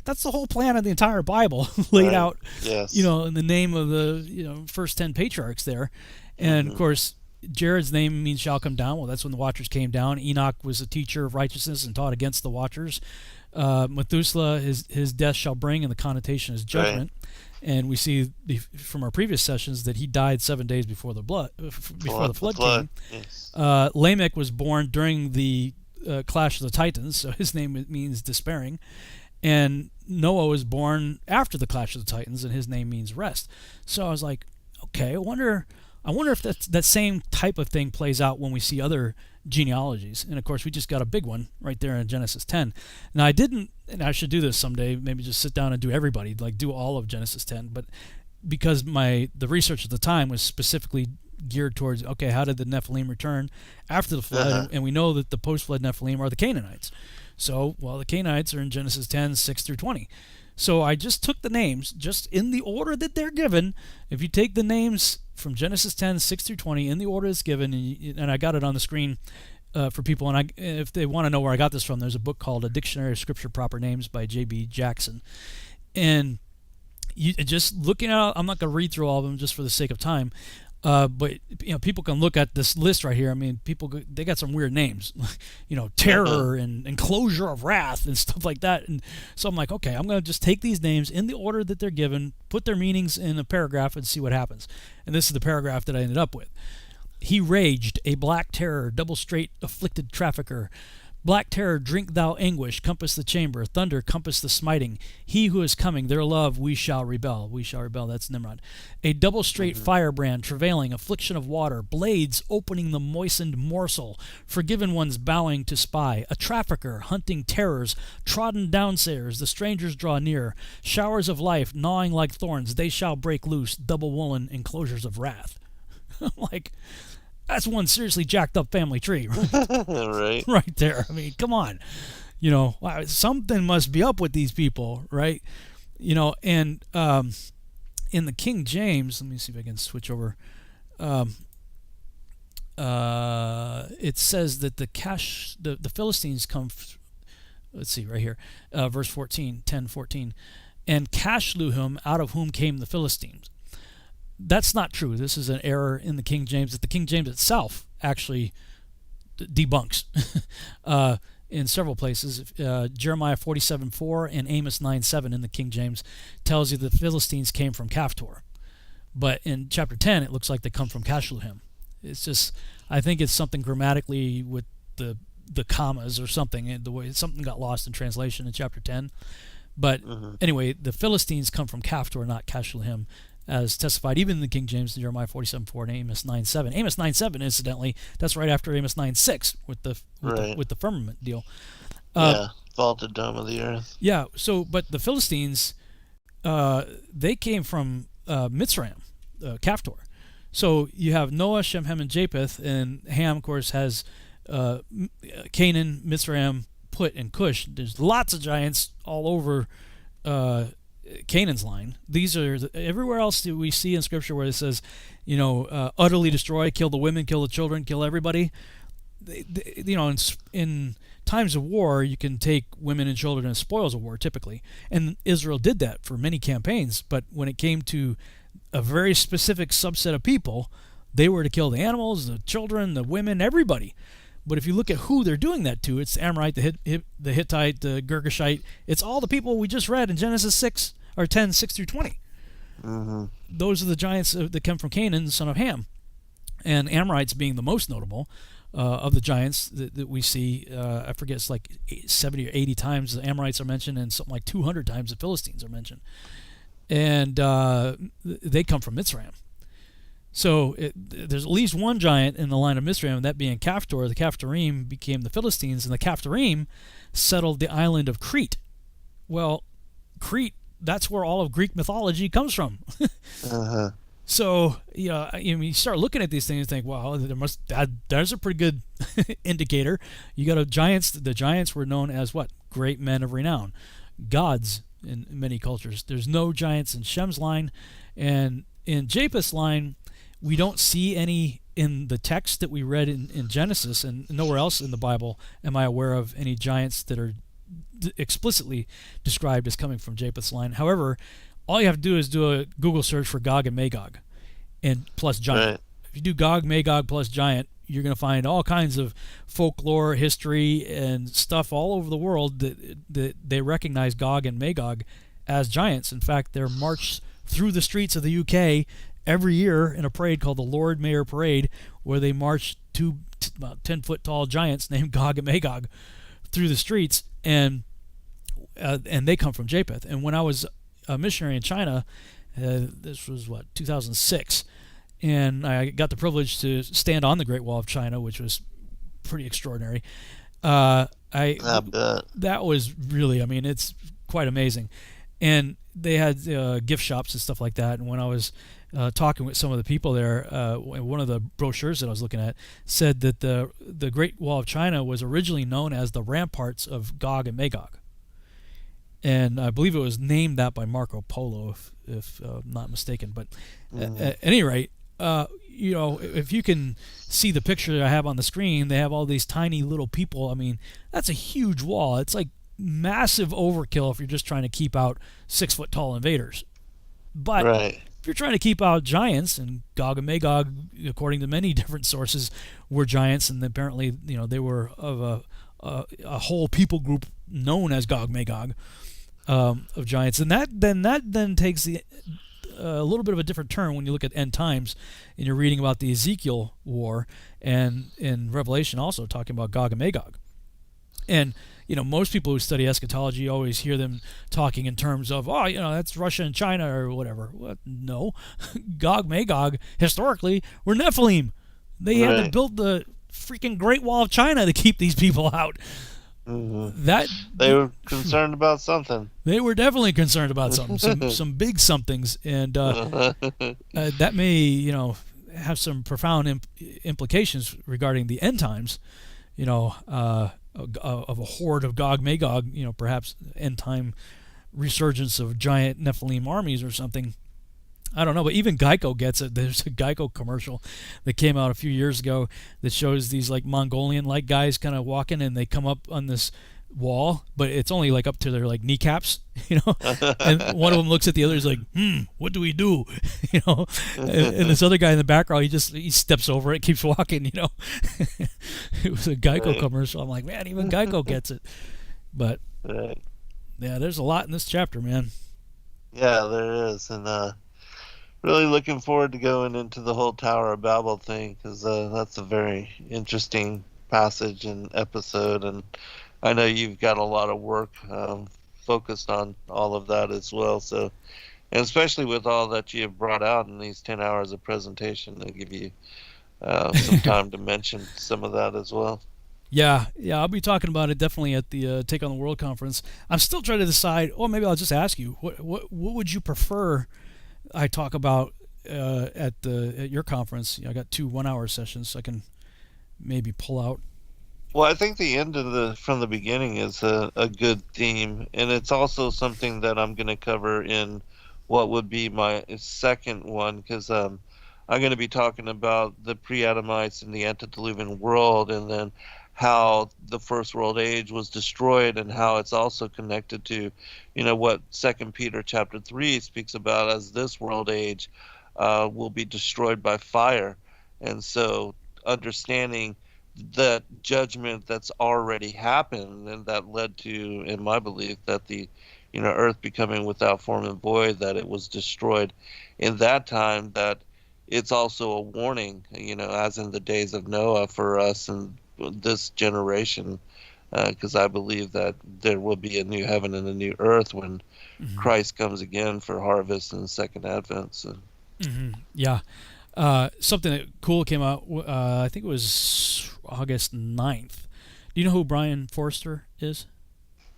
That's the whole plan of the entire Bible laid out, Yes. in the name of the, first 10 patriarchs there. And, of course, Jared's name means shall come down. Well, that's when the Watchers came down. Enoch was a teacher of righteousness and taught against the Watchers. Methuselah, his death shall bring, and the connotation is judgment. Right. And we see from our previous sessions that he died 7 days before the flood came. Yes. Lamech was born during the clash of the Titans, so his name means despairing. And Noah was born after the clash of the Titans, and his name means rest. So I was like, okay, I wonder if that same type of thing plays out when we see other genealogies. And of course, we just got a big one right there in Genesis 10. Now, and I should do this someday, maybe just sit down and do everybody, like do all of Genesis 10. But because the research at the time was specifically geared towards, okay, how did the Nephilim return after the flood? And we know that the post-flood Nephilim are the Canaanites. So, the Canaanites are in Genesis 10, 6 through 20. So I just took the names, just in the order that they're given. If you take the names from Genesis 10, 6 through 20, in the order it's given, and I got it on the screen for people, and if they want to know where I got this from, there's a book called A Dictionary of Scripture Proper Names by J.B. Jackson. And just looking at, I'm not going to read through all of them just for the sake of time, but people can look at this list right here. I mean, they got some weird names, terror and enclosure of wrath and stuff like that. And so I'm like, okay, I'm going to just take these names in the order that they're given, put their meanings in a paragraph, and see what happens. And this is the paragraph that I ended up with. He raged, a black terror, double straight afflicted trafficker. Black terror, drink thou anguish, compass the chamber, thunder, compass the smiting. He who is coming, their love, we shall rebel. We shall rebel, that's Nimrod. A double straight firebrand, travailing, affliction of water, blades opening the moistened morsel, forgiven ones bowing to spy, a trafficker, hunting terrors, trodden downstairs, the strangers draw near, showers of life, gnawing like thorns, they shall break loose, double woolen enclosures of wrath. I'm like, that's one seriously jacked up family tree, right? Right there. I mean, come on. Something must be up with these people, right? And in the King James, let me see if I can switch over. It says that the Philistines come. Let's see right here, verse 14, 10:14, and Cashluhim, out of whom came the Philistines. That's not true. This is an error in the King James that the King James itself actually debunks in several places. Jeremiah 47:4 and Amos 9:7 in the King James tells you the Philistines came from Caphtor. But in chapter 10, it looks like they come from Cashluhim. It's just, I think it's something grammatically with the commas or something, the way something got lost in translation in chapter 10. But anyway, the Philistines come from Caphtor, not Cashluhim, as testified even in the King James, Jeremiah 47:4 and Amos 9:7. Amos 9:7, incidentally, that's right after Amos 9:6 with the firmament deal. Vaulted dome of the earth. Yeah. So, but the Philistines, they came from Mitzrayim, Caphtor. So you have Noah, Shem, Ham, and Japheth, and Ham, of course, has Canaan, Mitzrayim, Put, and Cush. There's lots of giants all over Canaan's line. These are everywhere else that we see in Scripture where it says, utterly destroy, kill the women, kill the children, kill everybody. In times of war, you can take women and children as spoils of war, typically. And Israel did that for many campaigns. But when it came to a very specific subset of people, they were to kill the animals, the children, the women, everybody. But if you look at who they're doing that to, it's the Amorite, the Hittite, the Girgashite. It's all the people we just read in Genesis 6 or 10, 6 through 20. Those are the giants that come from Canaan, the son of Ham. And Amorites being the most notable of the giants that we see. I forget, it's like 70 or 80 times the Amorites are mentioned, and something like 200 times the Philistines are mentioned. And they come from Mitzrayim. So there's at least one giant in the line of Mitzrayim, that being Caphtor. The Caphtorim became the Philistines, and the Caphtorim settled the island of Crete. Well, Crete, that's where all of Greek mythology comes from. So, you start looking at these things and think, wow, there's a pretty good indicator. You got giants. The giants were known as what? Great men of renown. Gods in many cultures. There's no giants in Shem's line. And in Japheth's line, we don't see any in the text that we read in Genesis, and nowhere else in the Bible am I aware of any giants that explicitly described as coming from Japheth's line. However, all you have to do is do a Google search for Gog and Magog, and plus giant. Right. If you do Gog, Magog plus giant, you're going to find all kinds of folklore, history, and stuff all over the world that they recognize Gog and Magog as giants. In fact, they're marched through the streets of the UK every year in a parade called the Lord Mayor Parade, where they march two about 10-foot tall giants named Gog and Magog through the streets, and they come from Japheth. And when I was a missionary in China, this was 2006, and I got the privilege to stand on the Great Wall of China, which was pretty extraordinary. That was really, I mean, it's quite amazing. And they had gift shops and stuff like that. And when I was talking with some of the people there, one of the brochures that I was looking at said that the Great Wall of China was originally known as the ramparts of Gog and Magog. And I believe it was named that by Marco Polo, if I'm not mistaken. But at any rate, if you can see the picture that I have on the screen, they have all these tiny little people. I mean, that's a huge wall. It's like massive overkill if you're just trying to keep out 6-foot tall invaders. But if you're trying to keep out giants, and Gog and Magog, according to many different sources, were giants, and apparently they were of a whole people group known as Gog Magog of giants, and that then takes a little bit of a different turn when you look at end times, and you're reading about the Ezekiel war, and in Revelation also talking about Gog and Magog. And most people who study eschatology always hear them talking in terms of, that's Russia and China or whatever. What? No. Gog, Magog, historically, were Nephilim. They had to build the freaking Great Wall of China to keep these people out. That they were concerned about something. They were definitely concerned about something, some big somethings, and that may, have some profound implications regarding the end times. Of a horde of Gog Magog, perhaps end time resurgence of giant Nephilim armies or something. I don't know, but even Geico gets it. There's a Geico commercial that came out a few years ago that shows these like Mongolian-like guys kind of walking, and they come up on this wall, but it's only like up to their like kneecaps, and one of them looks at the other, is like, what do we do? And this other guy in the background, he steps over it, keeps walking. It was a Geico commercial. I'm like, man, even Geico gets it. But yeah, there's a lot in this chapter, man. Yeah, there is, and really looking forward to going into the whole Tower of Babel thing, because that's a very interesting passage and episode, and I know you've got a lot of work focused on all of that as well. So, and especially with all that you have brought out in these 10 hours of presentation, they give you some time to mention some of that as well. Yeah, I'll be talking about it definitely at the Take on the World conference. I'm still trying to decide. Or maybe I'll just ask you, what would you prefer I talk about at your conference? I got 2 1-hour sessions, so I can maybe pull out. Well, I think the end of from the beginning is a good theme, and it's also something that I'm going to cover in what would be my second one, because I'm going to be talking about the pre-Adamites and the antediluvian world, and then how the first world age was destroyed, and how it's also connected to, what 2 Peter chapter 3 speaks about as this world age will be destroyed by fire. And so understanding that judgment that's already happened, and that led to, in my belief, that the earth becoming without form and void, that it was destroyed in that time, that it's also a warning, as in the days of Noah, for us and this generation, because I believe that there will be a new heaven and a new earth when Christ comes again for harvest and second advent. So. Yeah. Something that cool came out, I think it was August 9th. Do you know who Brian Forster is?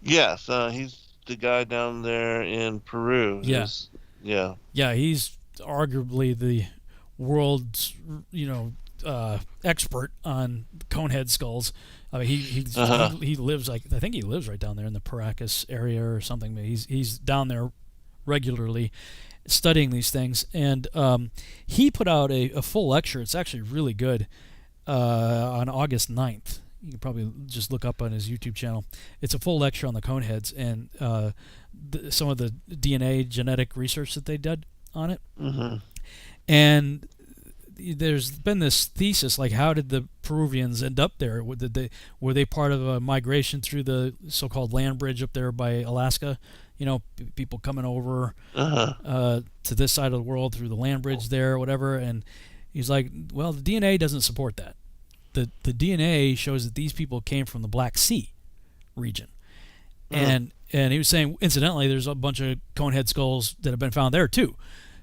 Yes, he's the guy down there in Peru. Yeah, he's arguably the world's, expert on conehead skulls. I mean, he lives I think he lives right down there in the Paracas area or something. But he's down there regularly, studying these things, and he put out a full lecture. It's actually really good on August 9th, you can probably just look up on his YouTube channel. It's a full lecture on the Coneheads and some of the DNA genetic research that they did on it. Mm-hmm. And there's been this thesis, like, how did the Peruvians end up there? Were they part of a migration through the so-called land bridge up there by Alaska? You know, people coming over to this side of the world through the land bridge there, or whatever. And he's like, well, the DNA doesn't support that. The DNA shows that these people came from the Black Sea region. And he was saying, incidentally, there's a bunch of conehead skulls that have been found there too.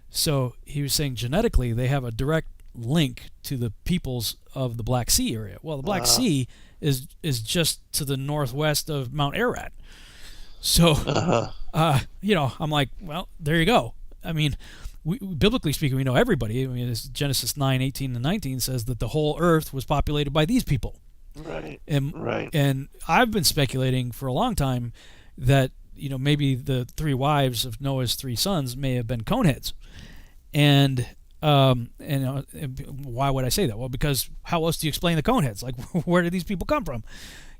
So he was saying genetically they have a direct link to the peoples of the Black Sea area. Well, the Black Sea is just to the northwest of Mount Ararat. So, you know, I'm like, well, there you go. I mean, biblically speaking, we know everybody. I mean, Genesis 9:18 and 19 says that the whole earth was populated by these people. Right. And I've been speculating for a long time that, you know, maybe the three wives of Noah's three sons may have been coneheads. And why would I say that? Well, because how else do you explain the coneheads? Like, where did these people come from?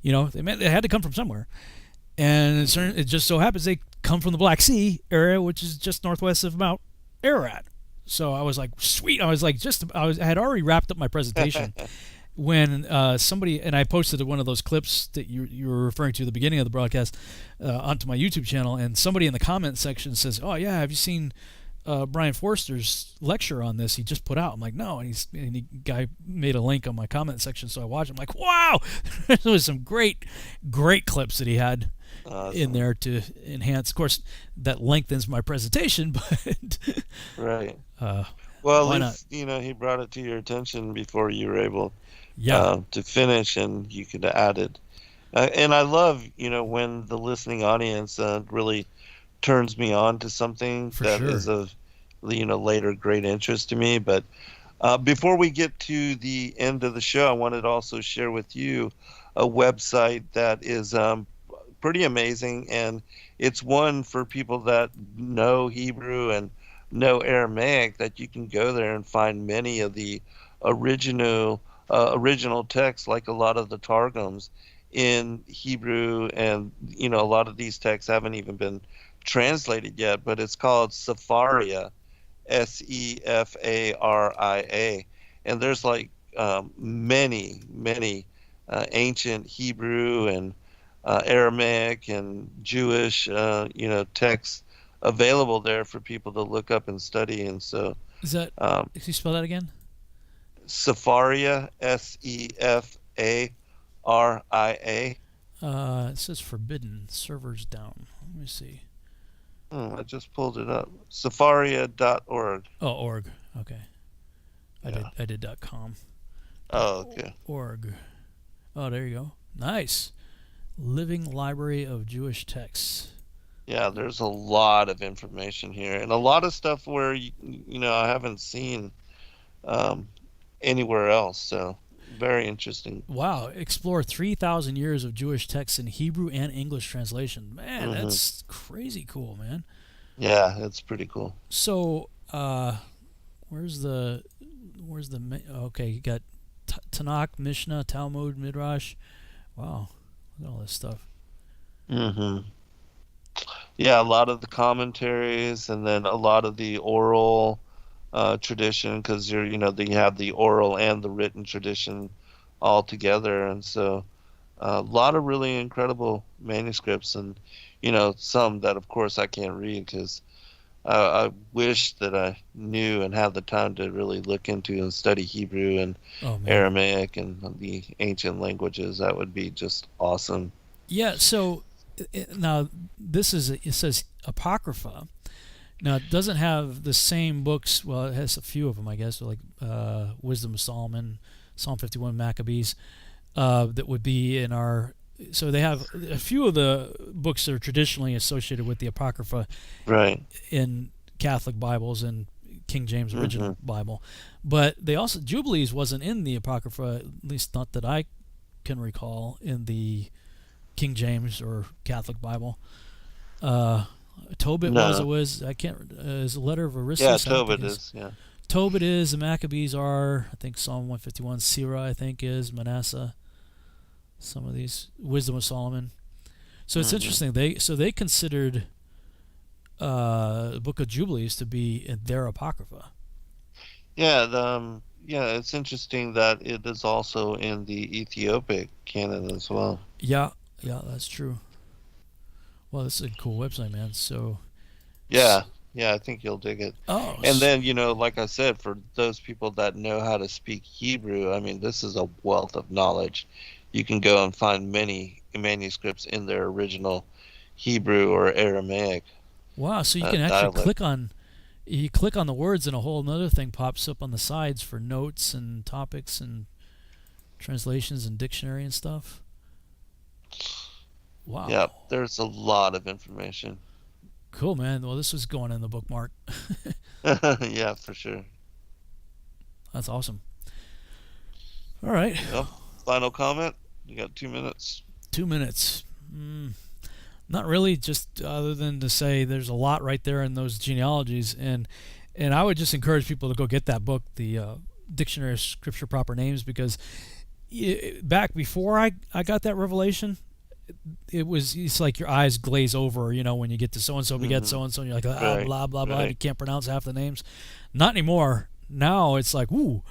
You know, they had to come from somewhere. And it just so happens they come from the Black Sea area, which is just northwest of Mount Ararat. So I was like, sweet. I had already wrapped up my presentation when somebody, and I posted one of those clips that you were referring to at the beginning of the broadcast onto my YouTube channel, and somebody in the comment section says, oh yeah, have you seen Brian Forster's lecture on this he just put out? I'm like, no. And the guy made a link on my comment section, so I watched it. I'm like, wow. There was some great clips that he had in there to enhance. Of course, that lengthens my presentation, but right. Well, at least you know he brought it to your attention before you were able to finish, and you could add it. And I love, you know, when the listening audience really turns me on to something is of, you know, later great interest to me. But before we get to the end of the show, I wanted to also share with you a website that is pretty amazing, and it's one for people that know Hebrew and know Aramaic, that you can go there and find many of the original texts, like a lot of the Targums in Hebrew, and you know, a lot of these texts haven't even been translated yet, but it's called Sefaria, Sefaria, and there's like many ancient Hebrew and Aramaic and Jewish you know, texts available there for people to look up and study. And so is that can you spell that again? Sefaria, Sefaria. It says forbidden, servers down. Let me see. I just pulled it up. Sefaria.org. Oh, org. Okay. I did .com. Oh, okay. Org. Oh, there you go. Nice. Living Library of Jewish Texts. Yeah, there's a lot of information here, and a lot of stuff where you know, I haven't seen anywhere else. So very interesting. Wow. Explore 3,000 years of Jewish texts in Hebrew and English translation. Man, that's crazy cool, man. Yeah, it's pretty cool. So, where's the okay, you got Tanakh, Mishnah, Talmud, Midrash. Wow, look at all this stuff. Yeah, a lot of the commentaries, and then a lot of the oral tradition, because you have the oral and the written tradition all together, and so a lot of really incredible manuscripts, and you know, some that of course I can't read because I wish that I knew and had the time to really look into and study Hebrew and Aramaic and the ancient languages. That would be just awesome. Yeah. So now it says Apocrypha. Now it doesn't have the same books. Well, it has a few of them, I guess, like Wisdom of Solomon, Psalm 51, Maccabees, that would be in our. So they have a few of the books that are traditionally associated with the Apocrypha, right, in Catholic Bibles and King James Original Bible. But they also, Jubilees wasn't in the Apocrypha, at least not that I can recall, in the King James or Catholic Bible. Tobit was I can't is a letter of Aristus. Yeah, Tobit is. Yeah, Tobit is. The Maccabees are. I think Psalm 151. Sirah, I think, is Manasseh. Some of these Wisdom of Solomon. So it's interesting. They considered the Book of Jubilees to be in their Apocrypha. Yeah, it's interesting that it is also in the Ethiopic canon as well. Yeah, that's true. Well, this is a cool website, man. So. Yeah, I think you'll dig it. Oh. And then, like I said, for those people that know how to speak Hebrew, I mean, this is a wealth of knowledge. You can go and find many manuscripts in their original Hebrew or Aramaic. Wow, so you can actually click on the words and a whole other thing pops up on the sides for notes and topics and translations and dictionary and stuff. Wow. Yeah, there's a lot of information. Cool, man. Well, this was going in the bookmark. Yeah, for sure. That's awesome. All right. Well, final comment? You got 2 minutes. 2 minutes. Not really, just other than to say there's a lot right there in those genealogies, and I would just encourage people to go get that book, the Dictionary of Scripture Proper Names, because back before I got that revelation, it's like your eyes glaze over, when you get to so-and-so beget so-and-so, and you're like, Right. blah, blah, blah, Right. you can't pronounce half the names. Not anymore. Now it's like, ooh.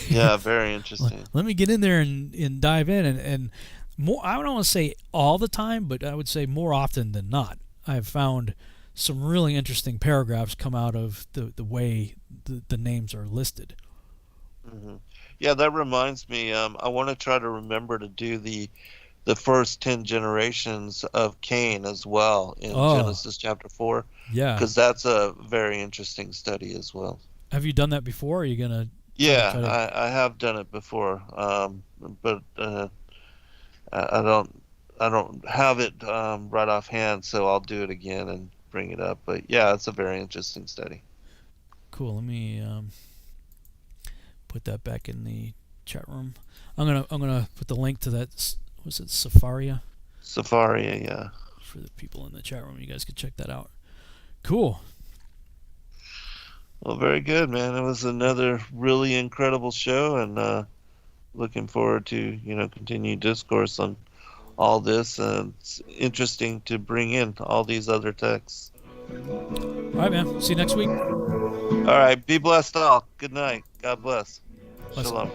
Yeah, very interesting. Let me get in there and dive in, and more. I don't want to say all the time, but I would say more often than not, I've found some really interesting paragraphs come out of the way the names are listed. Yeah, that reminds me. I want to try to remember to do the first 10 generations of Cain as well in Genesis chapter 4. Yeah, because that's a very interesting study as well. Have you done that before? Or are you gonna? Yeah, I have done it before, but I don't have it right offhand, so I'll do it again and bring it up. But yeah, it's a very interesting study. Cool. Let me put that back in the chat room. I'm gonna put the link to that. Was it Safaria? Safaria, yeah. For the people in the chat room, you guys could check that out. Cool. Well, very good, man. It was another really incredible show, and looking forward to continue discourse on all this. It's interesting to bring in all these other texts. All right, man. See you next week. All right. Be blessed all. Good night. God bless. Bless. Shalom.